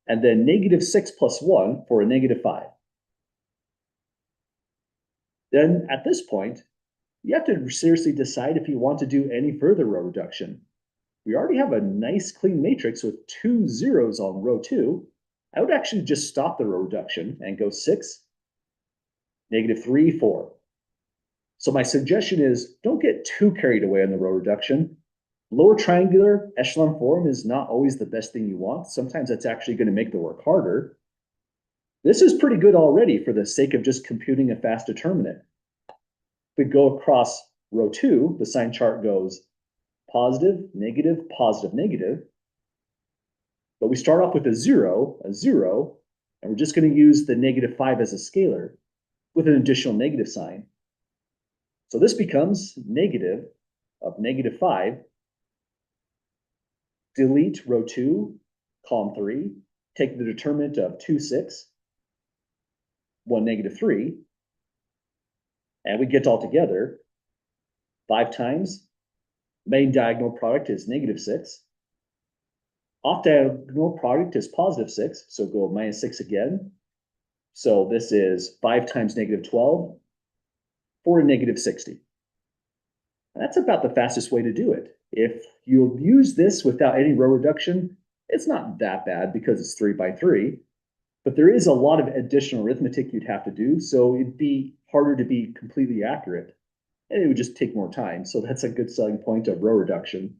and then negative 6 plus 1 for a negative 5. Then at this point, you have to seriously decide if you want to do any further row reduction. We already have a nice clean matrix with 2 zeros on row 2. I would actually just stop the row reduction and go 6, negative 3, 4. So my suggestion is don't get too carried away on the row reduction. Lower triangular echelon form is not always the best thing you want. Sometimes that's actually going to make the work harder. This is pretty good already for the sake of just computing a fast determinant. If we go across row 2, the sign chart goes positive, negative, positive, negative. But we start off with a 0, and we're just going to use the negative 5 as a scalar with an additional negative sign. So this becomes negative of negative 5. Delete row 2, column 3, take the determinant of 2, 6, 1, negative 3, and we get all together 5 times. Main diagonal product is negative 6. Off diagonal product is positive 6, so go minus 6 again. So this is 5 times negative 12 for a negative 60. That's about the fastest way to do it. If you use this without any row reduction, it's not that bad because it's 3 by 3. But there is a lot of additional arithmetic you'd have to do, so it'd be harder to be completely accurate. And it would just take more time. So that's a good selling point of row reduction.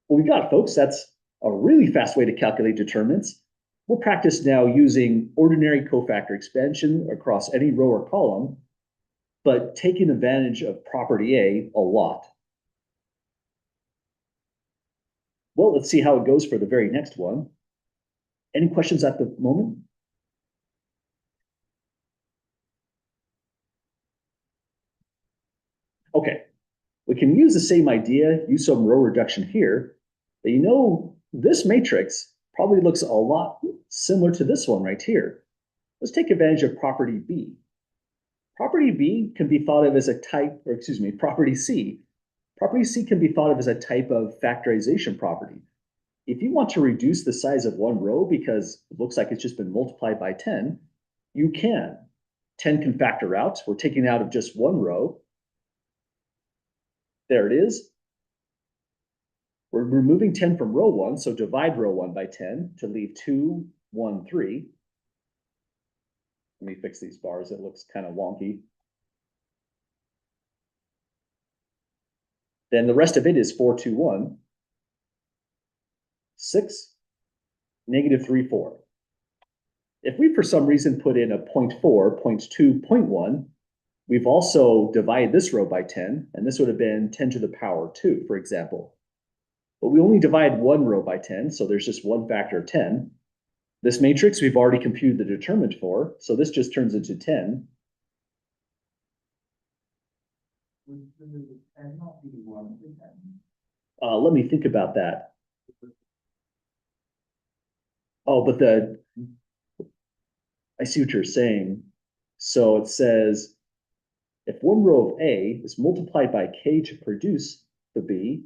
Well, we got, folks. That's a really fast way to calculate determinants. We'll practice now using ordinary cofactor expansion across any row or column, but taking advantage of property A lot. Well, let's see how it goes for the very next one. Any questions at the moment? Okay, we can use the same idea, use some row reduction here, but this matrix probably looks a lot similar to this one right here. Let's take advantage of property B. Property B can be thought of as a type, or excuse me, property C. Property C can be thought of as a type of factorization property. If you want to reduce the size of one row because it looks like it's just been multiplied by 10, you can. 10 can factor out. We're taking out of just one row. There it is. We're removing 10 from row 1, so divide row 1 by 10 to leave 2, 1, 3. Let me fix these bars. It looks kind of wonky. Then the rest of it is 4, 2, 1. 6, negative 3, 4. If we, for some reason, put in a 0.4, 0.2, 0.1, we've also divided this row by 10, and this would have been 10 to the power 2, for example. But we only divide one row by 10, so there's just one factor of 10. This matrix we've already computed the determinant for, so this just turns into 10. Let me think about that. Oh, but I see what you're saying. So it says, if one row of A is multiplied by K to produce the B,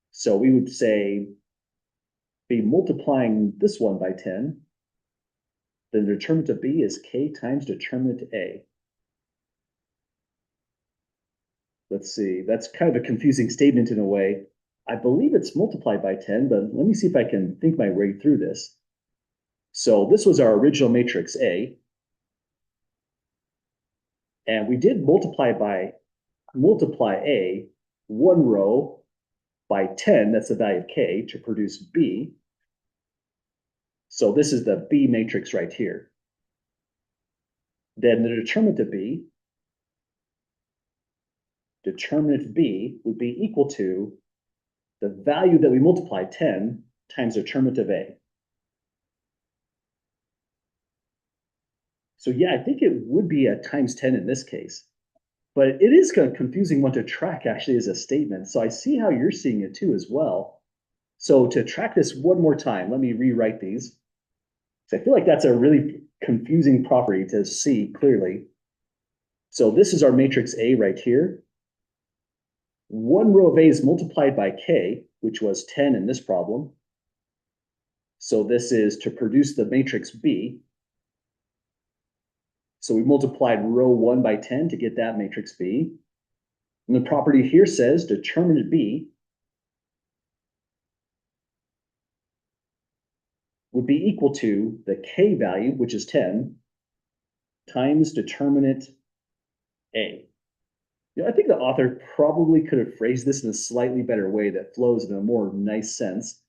so we would say, be multiplying this one by 10, then the determinant of B is K times determinant A. Let's see, that's kind of a confusing statement in a way. I believe it's multiplied by 10, but let me see if I can think my way through this. So this was our original matrix A. And we did multiply A, one row by 10, that's the value of K, to produce B. So this is the B matrix right here. Then the determinant of B would be equal to the value that we multiplied, 10, times determinant of A. So yeah, I think it would be a times 10 in this case. But it is kind of confusing one to track actually as a statement. So I see how you're seeing it too as well. So to track this one more time, let me rewrite these. So I feel like that's a really confusing property to see clearly. So this is our matrix A right here. One row of A is multiplied by K, which was 10 in this problem. So this is to produce the matrix B. So we multiplied row 1 by 10 to get that matrix B. And the property here says determinant B would be equal to the K value, which is 10, times determinant A. I think the author probably could have phrased this in a slightly better way that flows in a more nice sense.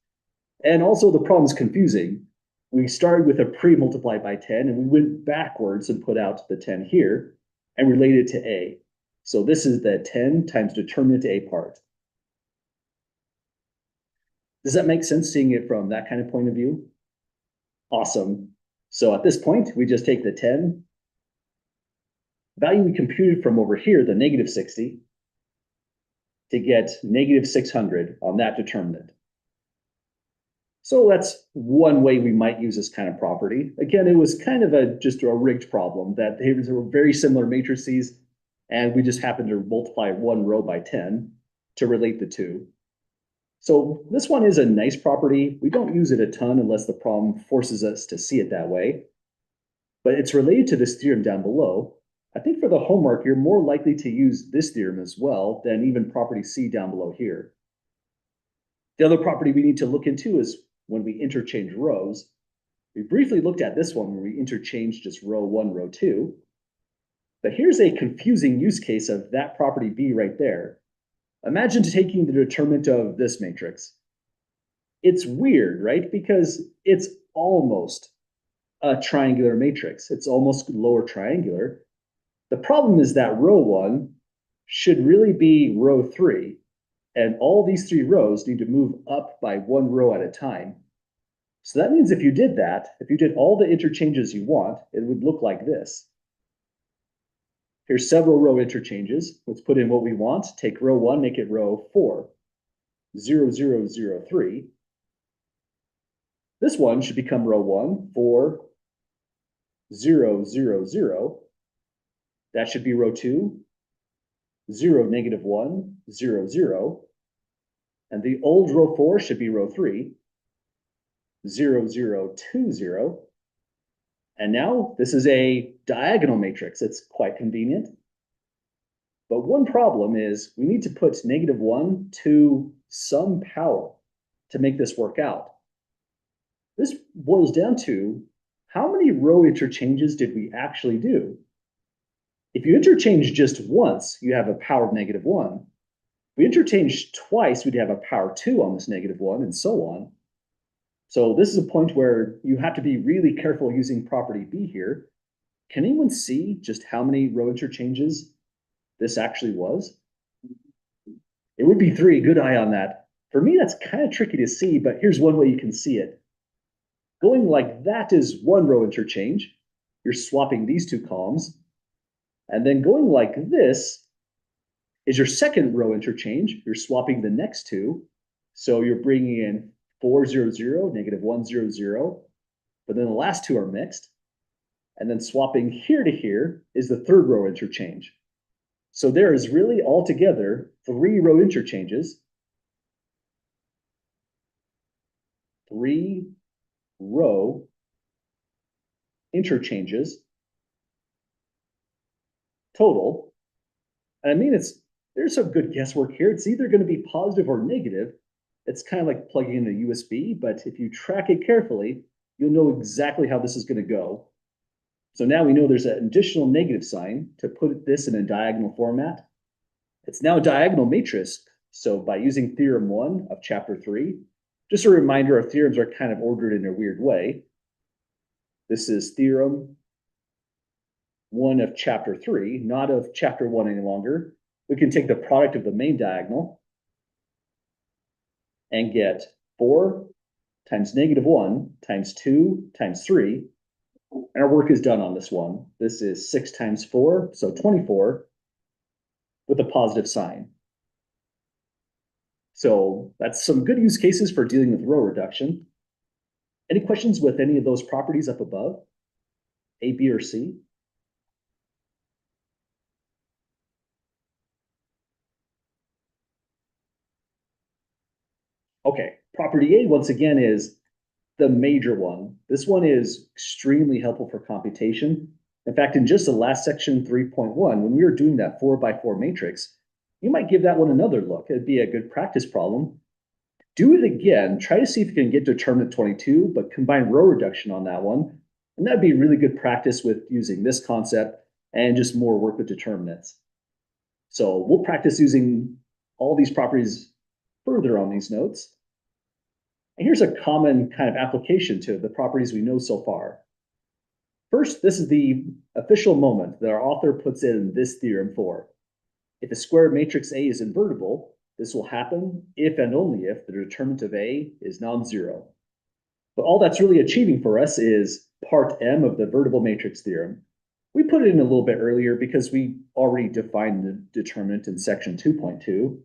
And also the problem is confusing. We started with a pre-multiplied by 10, and we went backwards and put out the 10 here and related to A. So this is the 10 times determinant A part. Does that make sense, seeing it from that kind of point of view? Awesome. So at this point, we just take the 10 value we computed from over here, the negative 60, to get negative 600 on that determinant. So that's one way we might use this kind of property. Again, it was kind of just a rigged problem that they were very similar matrices, and we just happened to multiply one row by 10 to relate the two. So this one is a nice property. We don't use it a ton unless the problem forces us to see it that way. But it's related to this theorem down below. I think for the homework, you're more likely to use this theorem as well than even property C down below here. The other property we need to look into is when we interchange rows. We briefly looked at this one where we interchanged just row 1, row 2. But here's a confusing use case of that property B right there. Imagine taking the determinant of this matrix. It's weird, right? Because it's almost a triangular matrix. It's almost lower triangular. The problem is that row 1 should really be row 3, and all these 3 rows need to move up by 1 row at a time. So that means if you did that, if you did all the interchanges you want, it would look like this. Here's several row interchanges. Let's put in what we want. Take row 1, make it row 4, 0, 0, 0, 3. This one should become row 1, 4, 0, 0, 0. That should be row 2, 0, negative 1, 0, 0. And the old row 4 should be row 3, 0, 0, 2, 0. And now this is a diagonal matrix. It's quite convenient. But one problem is we need to put negative 1 to some power to make this work out. This boils down to how many row interchanges did we actually do? If you interchange just once, you have a power of negative 1. If we interchange twice, we'd have a power 2 on this negative 1, and so on. So this is a point where you have to be really careful using property B here. Can anyone see just how many row interchanges this actually was? It would be 3, good eye on that. For me, that's kind of tricky to see, but here's one way you can see it. Going like that is 1 row interchange. You're swapping these 2 columns. And then going like this is your second row interchange. You're swapping the next 2. So you're bringing in 4, 0, 0, negative 1, 0, 0. But then the last 2 are mixed. And then swapping here to here is the third row interchange. So there is really altogether 3 row interchanges. 3 row interchanges total. And I mean, there's some good guesswork here. It's either going to be positive or negative. It's kind of like plugging in a USB, but if you track it carefully, you'll know exactly how this is going to go. So now we know there's an additional negative sign to put this in a diagonal format. It's now a diagonal matrix. So by using theorem 1 of chapter 3, just a reminder, our theorems are kind of ordered in a weird way. This is theorem 1 of chapter 3, not of chapter 1 any longer. We can take the product of the main diagonal and get 4 times negative 1 times 2 times 3. And our work is done on this one. This is 6 times 4, so 24, with a positive sign. So that's some good use cases for dealing with row reduction. Any questions with any of those properties up above? A, B, or C? Okay, property A, once again, is the major one. This one is extremely helpful for computation. In fact, in just the last section 3.1, when we were doing that 4x4 matrix, you might give that one another look. It'd be a good practice problem. Do it again. Try to see if you can get determinant 22, but combine row reduction on that one. And that'd be really good practice with using this concept and just more work with determinants. So we'll practice using all these properties further on these notes. And here's a common kind of application to the properties we know so far. First, this is the official moment that our author puts in this theorem for. If a square matrix A is invertible, this will happen if and only if the determinant of A is non-zero. But all that's really achieving for us is part M of the vertible matrix theorem. We put it in a little bit earlier because we already defined the determinant in section 2.2.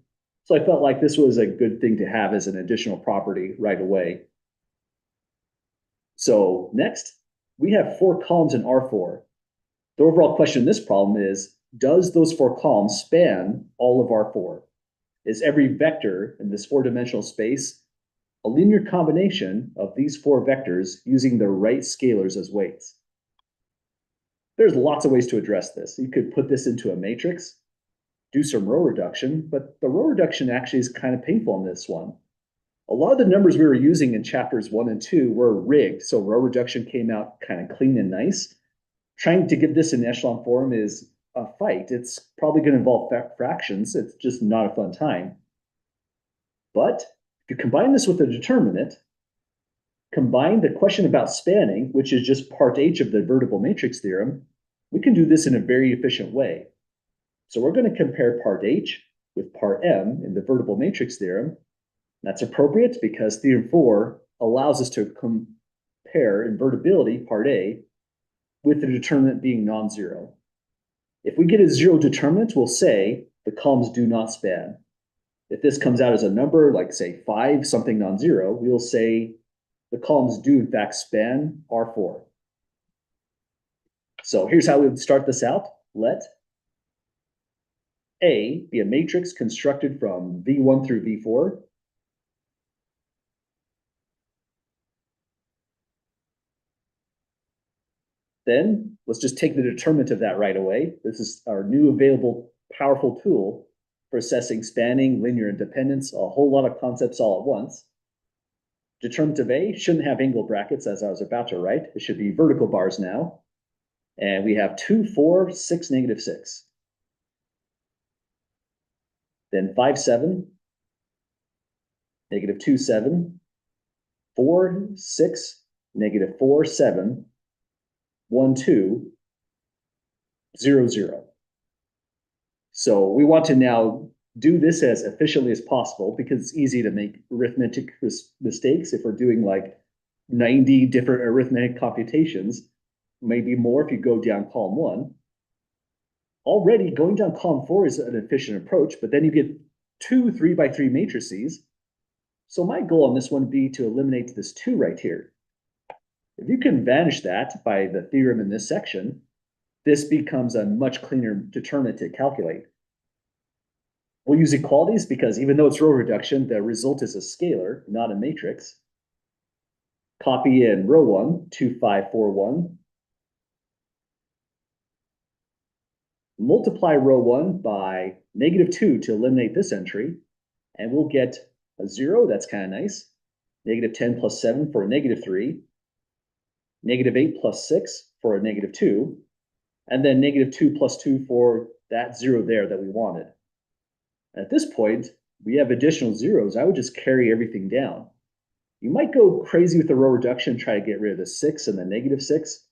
So I felt like this was a good thing to have as an additional property right away. So next, we have 4 columns in R4. The overall question in this problem is, does those 4 columns span all of R4? Is every vector in this 4-dimensional space a linear combination of these 4 vectors using the right scalars as weights? There's lots of ways to address this. You could put this into a matrix, do some row reduction, but the row reduction actually is kind of painful on this one. A lot of the numbers we were using in chapters 1 and 2 were rigged, so row reduction came out kind of clean and nice. Trying to get this in echelon form is a fight. It's probably going to involve fractions. It's just not a fun time. But if you combine this with a determinant, combine the question about spanning, which is just part H of the invertible matrix theorem, we can do this in a very efficient way. So we're going to compare part H with part M in the invertible matrix theorem. That's appropriate because theorem 4 allows us to compare invertibility, part A, with the determinant being non-zero. If we get a zero determinant, we'll say the columns do not span. If this comes out as a number, like say 5, something non-zero, we'll say the columns do in fact span R4. So here's how we would start this out. Let A be a matrix constructed from V1 through V4. Then let's just take the determinant of that right away. This is our new available powerful tool for assessing spanning, linear independence, a whole lot of concepts all at once. Determinant of A shouldn't have angle brackets as I was about to write. It should be vertical bars now. And we have 2, 4, 6, -6. Then 5, 7, -2, 7, 4, 6, -4, 7, 1, 2, 0, 0. So we want to now do this as efficiently as possible because it's easy to make arithmetic mistakes if we're doing like 90 different arithmetic computations, maybe more if you go down column 1. Already going down column 4 is an efficient approach, but then you get 2 3x3 matrices. So my goal on this one would be to eliminate this 2 right here. If you can vanish that by the theorem in this section, this becomes a much cleaner determinant to calculate. We'll use equalities because even though it's row reduction, the result is a scalar, not a matrix. Copy in row 1, 2, 5, 4, 1. Multiply row 1 by -2 to eliminate this entry, and we'll get a 0. That's kind of nice. -10 plus 7 for a -3. -8 plus 6 for a -2. And then -2 plus 2 for that 0 there that we wanted. At this point, we have additional zeros. I would just carry everything down. You might go crazy with the row reduction, try to get rid of the 6 and the -6,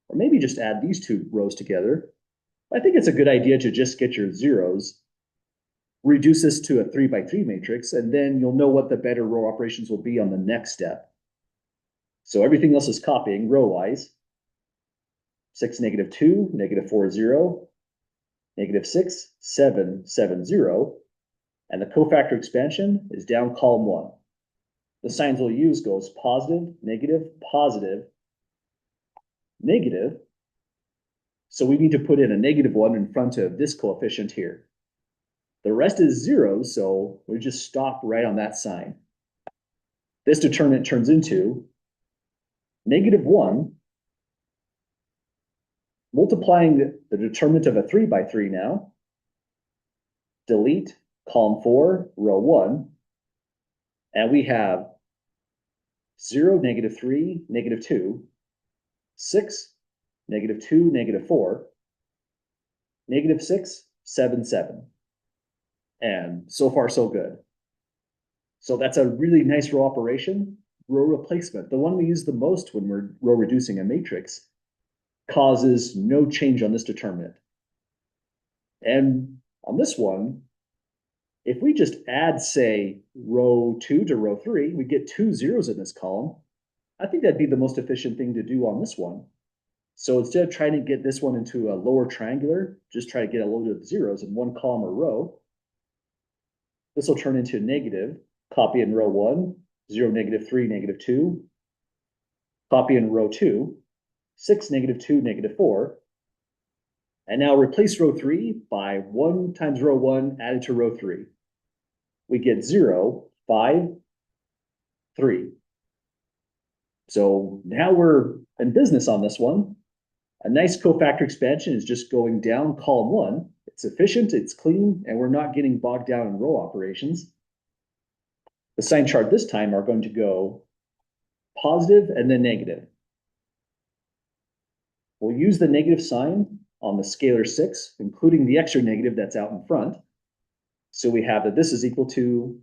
or maybe just add these 2 rows together. I think it's a good idea to just get your zeros, reduce this to a 3x3 matrix, and then you'll know what the better row operations will be on the next step. So everything else is copying row-wise. 6, -2, -4, 0, -6, 7, 7, 0. And the cofactor expansion is down column 1. The signs we'll use goes positive, negative, positive, negative. So we need to put in a -1 in front of this coefficient here. The rest is zeros, so we just stop right on that sign. This determinant turns into -1, multiplying the determinant of a 3x3 now. Delete column 4, row 1, and we have 0, -3, -2, 6, -2, -4, -6, 7, 7. And so far, so good. So that's a really nice row operation. Row replacement, the one we use the most when we're row reducing a matrix, causes no change on this determinant. And on this one, if we just add, say, row 2 to row 3, we get 2 zeros in this column. I think that'd be the most efficient thing to do on this one. So instead of trying to get this one into a lower triangular, just try to get a load of zeros in one column or row. This will turn into negative. Copy in row 1, 0, -3, -2. Copy in row 2, 6, -2, -4. And now replace row 3 by 1 times row 1 added to row 3. We get 0, 5, 3. So now we're in business on this one. A nice cofactor expansion is just going down column 1. It's efficient, it's clean, and we're not getting bogged down in row operations. The sign chart this time are going to go positive and then negative. We'll use the negative sign on the scalar 6, including the extra negative that's out in front. So we have that this is equal to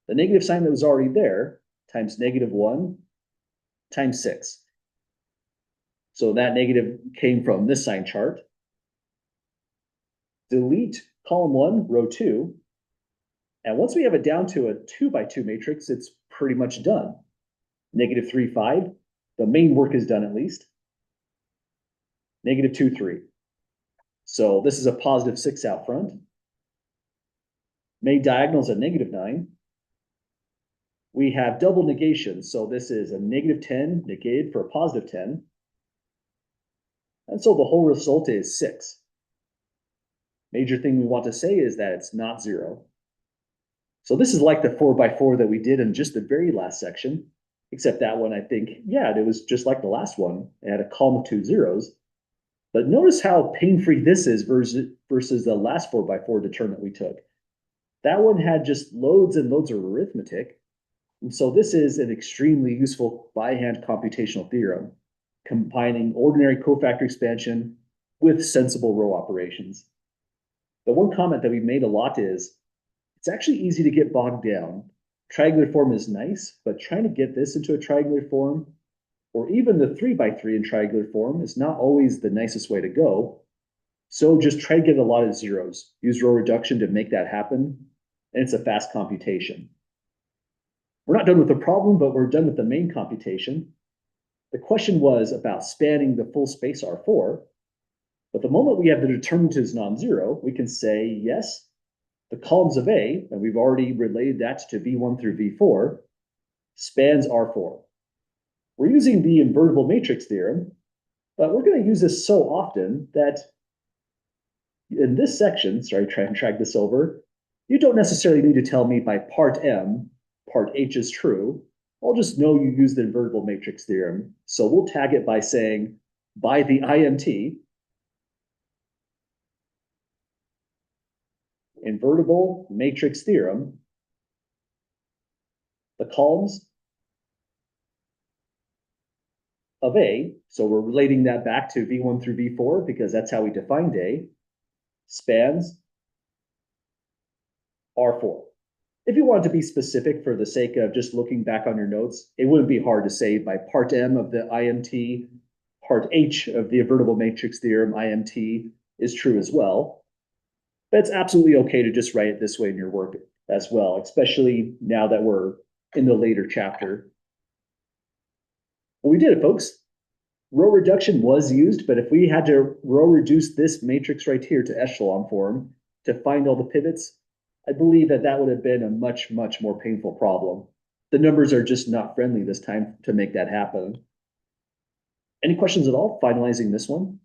the negative sign that was already there times -1 times 6. So that negative came from this sign chart. Delete column 1, row 2. And once we have it down to a 2 by 2 matrix, it's pretty much done. -3, 5. The main work is done at least. -2, 3. So this is a +6 out front. Made diagonals at -9. We have double negation. So this is a -10 negated for a +10. And so the whole result is 6. Major thing we want to say is that it's not 0. So this is like the 4 by 4 that we did in just the very last section, except that one, I think, yeah, it was just like the last one. It had a column of 2 zeros. But notice how pain-free this is versus the last 4 by 4 determinant we took. That one had just loads and loads of arithmetic. And so this is an extremely useful by-hand computational theorem, combining ordinary cofactor expansion with sensible row operations. The one comment that we've made a lot is, it's actually easy to get bogged down. Triangular form is nice, but trying to get this into a triangular form, or even the 3 by 3 in triangular form, is not always the nicest way to go. So just try to get a lot of zeros. Use row reduction to make that happen, and it's a fast computation. We're not done with the problem, but we're done with the main computation. The question was about spanning the full space R4, but the moment we have the determinant is non-zero, we can say, yes, the columns of A, and we've already related that to V1 through V4, spans R4. We're using the invertible matrix theorem, but we're going to use this so often that in this section, sorry, try and drag this over, you don't necessarily need to tell me by part M, part H is true. I'll just know you use the invertible matrix theorem. So we'll tag it by saying, by the IMT, invertible matrix theorem, the columns of A, so we're relating that back to V1 through V4 because that's how we defined A, spans R4. If you wanted to be specific for the sake of just looking back on your notes, it wouldn't be hard to say by part M of the IMT, part H of the invertible matrix theorem, IMT, is true as well. That's absolutely okay to just write it this way in your work as well, especially now that we're in the later chapter. Well, we did it, folks. Row reduction was used, but if we had to row reduce this matrix right here to echelon form to find all the pivots, I believe that that would have been a much, much more painful problem. The numbers are just not friendly this time to make that happen. Any questions at all finalizing this one?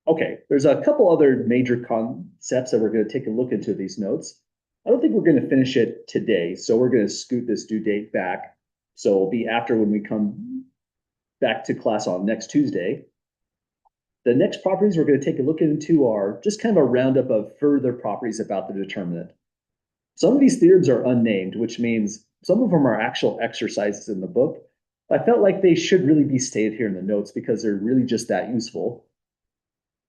Okay, there's a couple other major concepts that we're going to take a look into these notes. I don't think we're going to finish it today, so we're going to scoot this due date back. So it'll be after when we come back to class on next Tuesday. The next properties we're going to take a look into are just kind of a roundup of further properties about the determinant. Some of these theorems are unnamed, which means some of them are actual exercises in the book. I felt like they should really be stated here in the notes because they're really just that useful.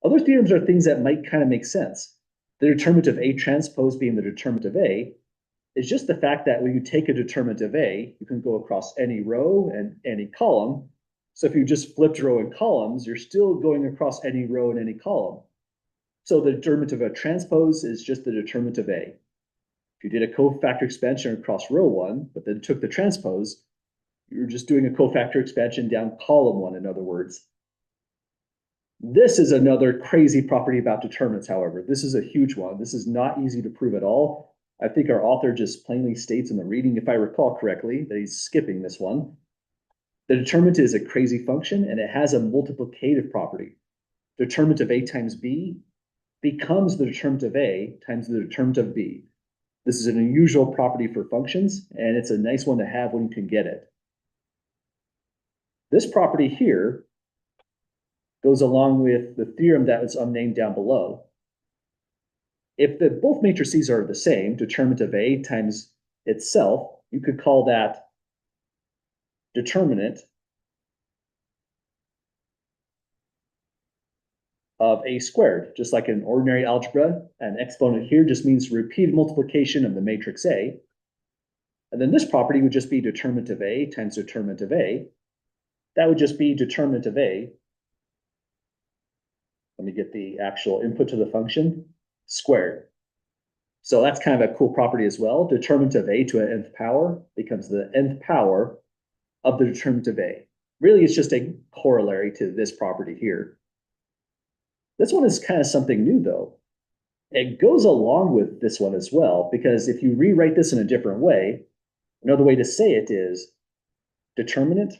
Other theorems are things that might kind of make sense. The determinant of A transpose being the determinant of A is just the fact that when you take a determinant of A, you can go across any row and any column. So if you just flipped row and columns, you're still going across any row and any column. So the determinant of a transpose is just the determinant of A. If you did a cofactor expansion across row 1, but then took the transpose, you're just doing a cofactor expansion down column 1, in other words. This is another crazy property about determinants, however. This is a huge one. This is not easy to prove at all. I think our author just plainly states in the reading, if I recall correctly, that he's skipping this one. The determinant is a crazy function, and it has a multiplicative property. Determinant of A times B becomes the determinant of A times the determinant of B. This is an unusual property for functions, and it's a nice one to have when you can get it. This property here goes along with the theorem that was unnamed down below. If both matrices are the same, determinant of A times itself, you could call that determinant of A squared. Just like in ordinary algebra, an exponent here just means repeated multiplication of the matrix A. And then this property would just be determinant of A times determinant of A. That would just be determinant of A. Let me get the actual input to the function, squared. So that's kind of a cool property as well. Determinant of A to an nth power becomes the nth power of the determinant of A. Really, it's just a corollary to this property here. This one is kind of something new, though. It goes along with this one as well, because if you rewrite this in a different way, another way to say it is determinant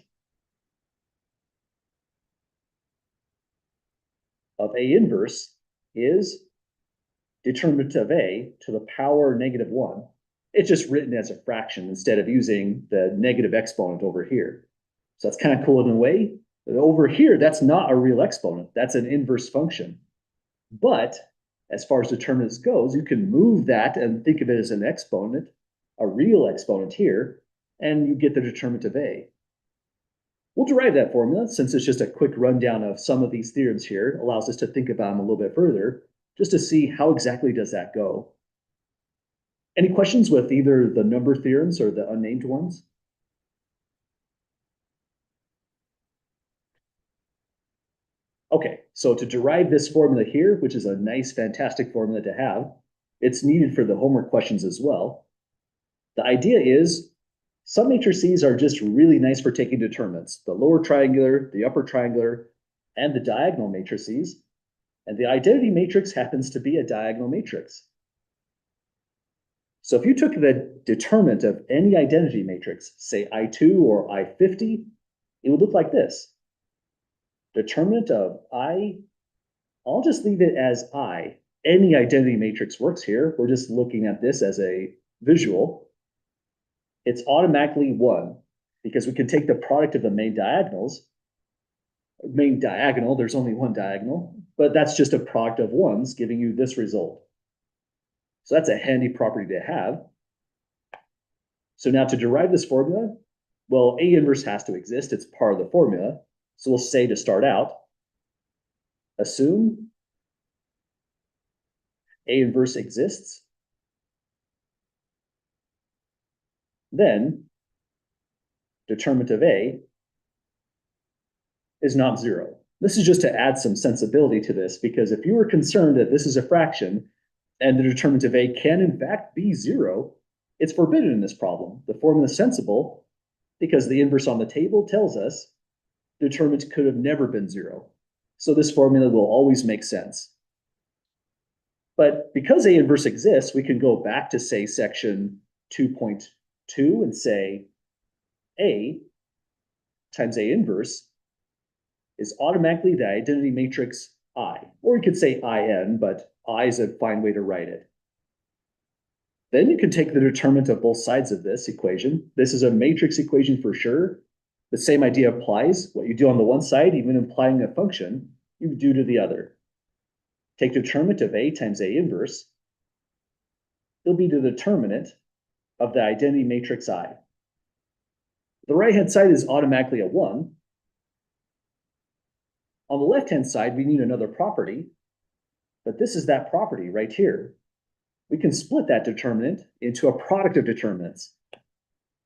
of A inverse is determinant of A to the power -1. It's just written as a fraction instead of using the negative exponent over here. So that's kind of cool in a way. Over here, that's not a real exponent. That's an inverse function. But as far as determinants goes, you can move that and think of it as an exponent, a real exponent here, and you get the determinant of A. We'll derive that formula since it's just a quick rundown of some of these theorems here. It allows us to think about them a little bit further, just to see how exactly does that go. Any questions with either the number theorems or the unnamed ones? Okay, so to derive this formula here, which is a nice, fantastic formula to have, it's needed for the homework questions as well. The idea is some matrices are just really nice for taking determinants, the lower triangular, the upper triangular, and the diagonal matrices. And the identity matrix happens to be a diagonal matrix. So if you took the determinant of any identity matrix, say I2 or I50, it would look like this. Determinant of I, I'll just leave it as I. Any identity matrix works here. We're just looking at this as a visual. It's automatically 1 because we can take the product of the main diagonals. Main diagonal, there's only one diagonal, but that's just a product of ones giving you this result. So that's a handy property to have. So now to derive this formula, well, A inverse has to exist. It's part of the formula. So we'll say to start out, assume A inverse exists. Then determinant of A is not 0. This is just to add some sensibility to this, because if you were concerned that this is a fraction and the determinant of A can in fact be 0, it's forbidden in this problem. The formula is sensible because the inverse on the table tells us determinant could have never been 0. So this formula will always make sense. But because A inverse exists, we can go back to, say, section 2.2 and say A times A inverse is automatically the identity matrix I. Or you could say IN, but I is a fine way to write it. Then you can take the determinant of both sides of this equation. This is a matrix equation for sure. The same idea applies. What you do on the one side, even implying a function, you do to the other. Take determinant of A times A inverse. It'll be the determinant of the identity matrix I. The right-hand side is automatically a 1. On the left-hand side, we need another property, but this is that property right here. We can split that determinant into a product of determinants.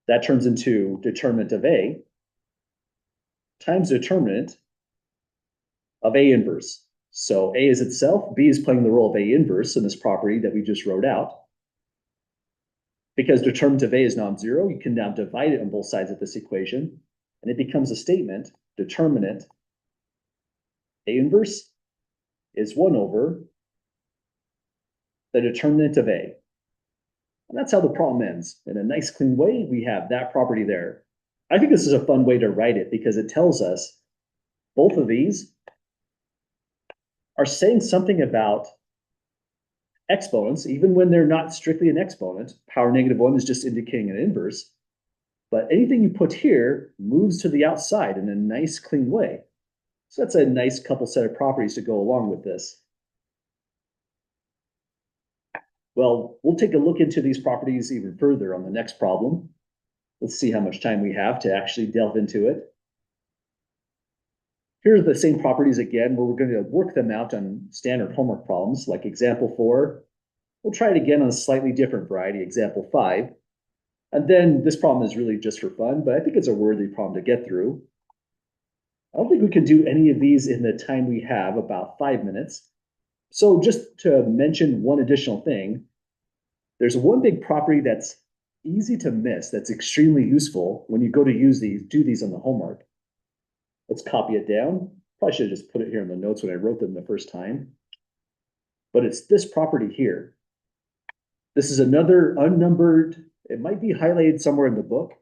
That turns into determinant of A times determinant of A inverse. So A is itself, B is playing the role of A inverse in this property that we just wrote out. Because determinant of A is non-zero, you can now divide it on both sides of this equation, and it becomes a statement, determinant A inverse is 1 over the determinant of A. And that's how the problem ends. In a nice, clean way, we have that property there. I think this is a fun way to write it because it tells us both of these are saying something about exponents, even when they're not strictly an exponent. Power -1 is just indicating an inverse. But anything you put here moves to the outside in a nice, clean way. So that's a nice couple set of properties to go along with this. Well, we'll take a look into these properties even further on the next problem. Let's see how much time we have to actually delve into it. Here are the same properties again, where we're going to work them out on standard homework problems, like example 4. We'll try it again on a slightly different variety, example 5. And then this problem is really just for fun, but I think it's a worthy problem to get through. I don't think we can do any of these in the time we have, about 5 minutes. So just to mention one additional thing, there's one big property that's easy to miss, that's extremely useful when you go to do these on the homework. Let's copy it down. Probably should have just put it here in the notes when I wrote them the first time. But it's this property here. This is another unnumbered, it might be highlighted somewhere in the book.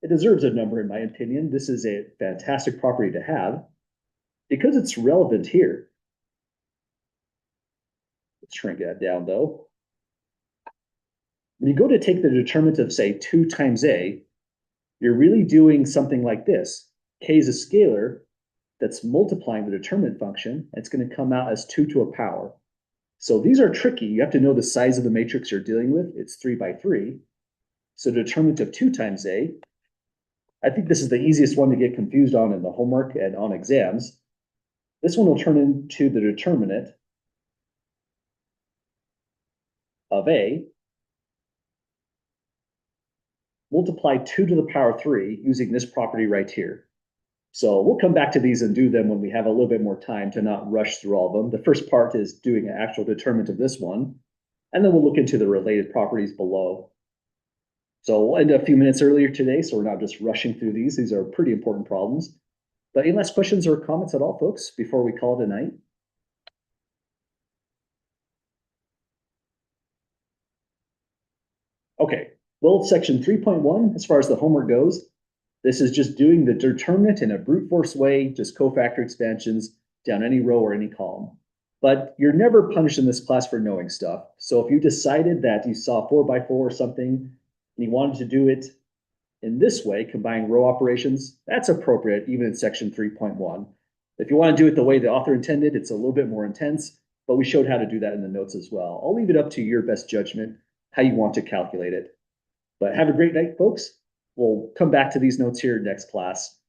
It deserves a number in my opinion. This is a fantastic property to have because it's relevant here. Let's shrink that down though. When you go to take the determinant of say 2 times a, you're really doing something like this. K is a scalar that's multiplying the determinant function. It's going to come out as 2 to a power. So these are tricky. You have to know the size of the matrix you're dealing with. It's 3 by 3. So determinant of 2 times a, I think this is the easiest one to get confused on in the homework and on exams. This one will turn into the determinant of a, multiply 2 to the power 3 using this property right here. So we'll come back to these and do them when we have a little bit more time to not rush through all of them. The first part is doing an actual determinant of this one, and then we'll look into the related properties below. So we'll end a few minutes earlier today, so we're not just rushing through these. These are pretty important problems. But any last questions or comments at all, folks, before we call it a night? Okay, well, section 3.1, as far as the homework goes, this is just doing the determinant in a brute force way, just cofactor expansions down any row or any column. But you're never punished in this class for knowing stuff. So if you decided that you saw 4 by 4 or something, and you wanted to do it in this way, combining row operations, that's appropriate even in section 3.1. If you want to do it the way the author intended, it's a little bit more intense, but we showed how to do that in the notes as well. I'll leave it up to your best judgment, how you want to calculate it. But have a great night, folks. We'll come back to these notes here next class.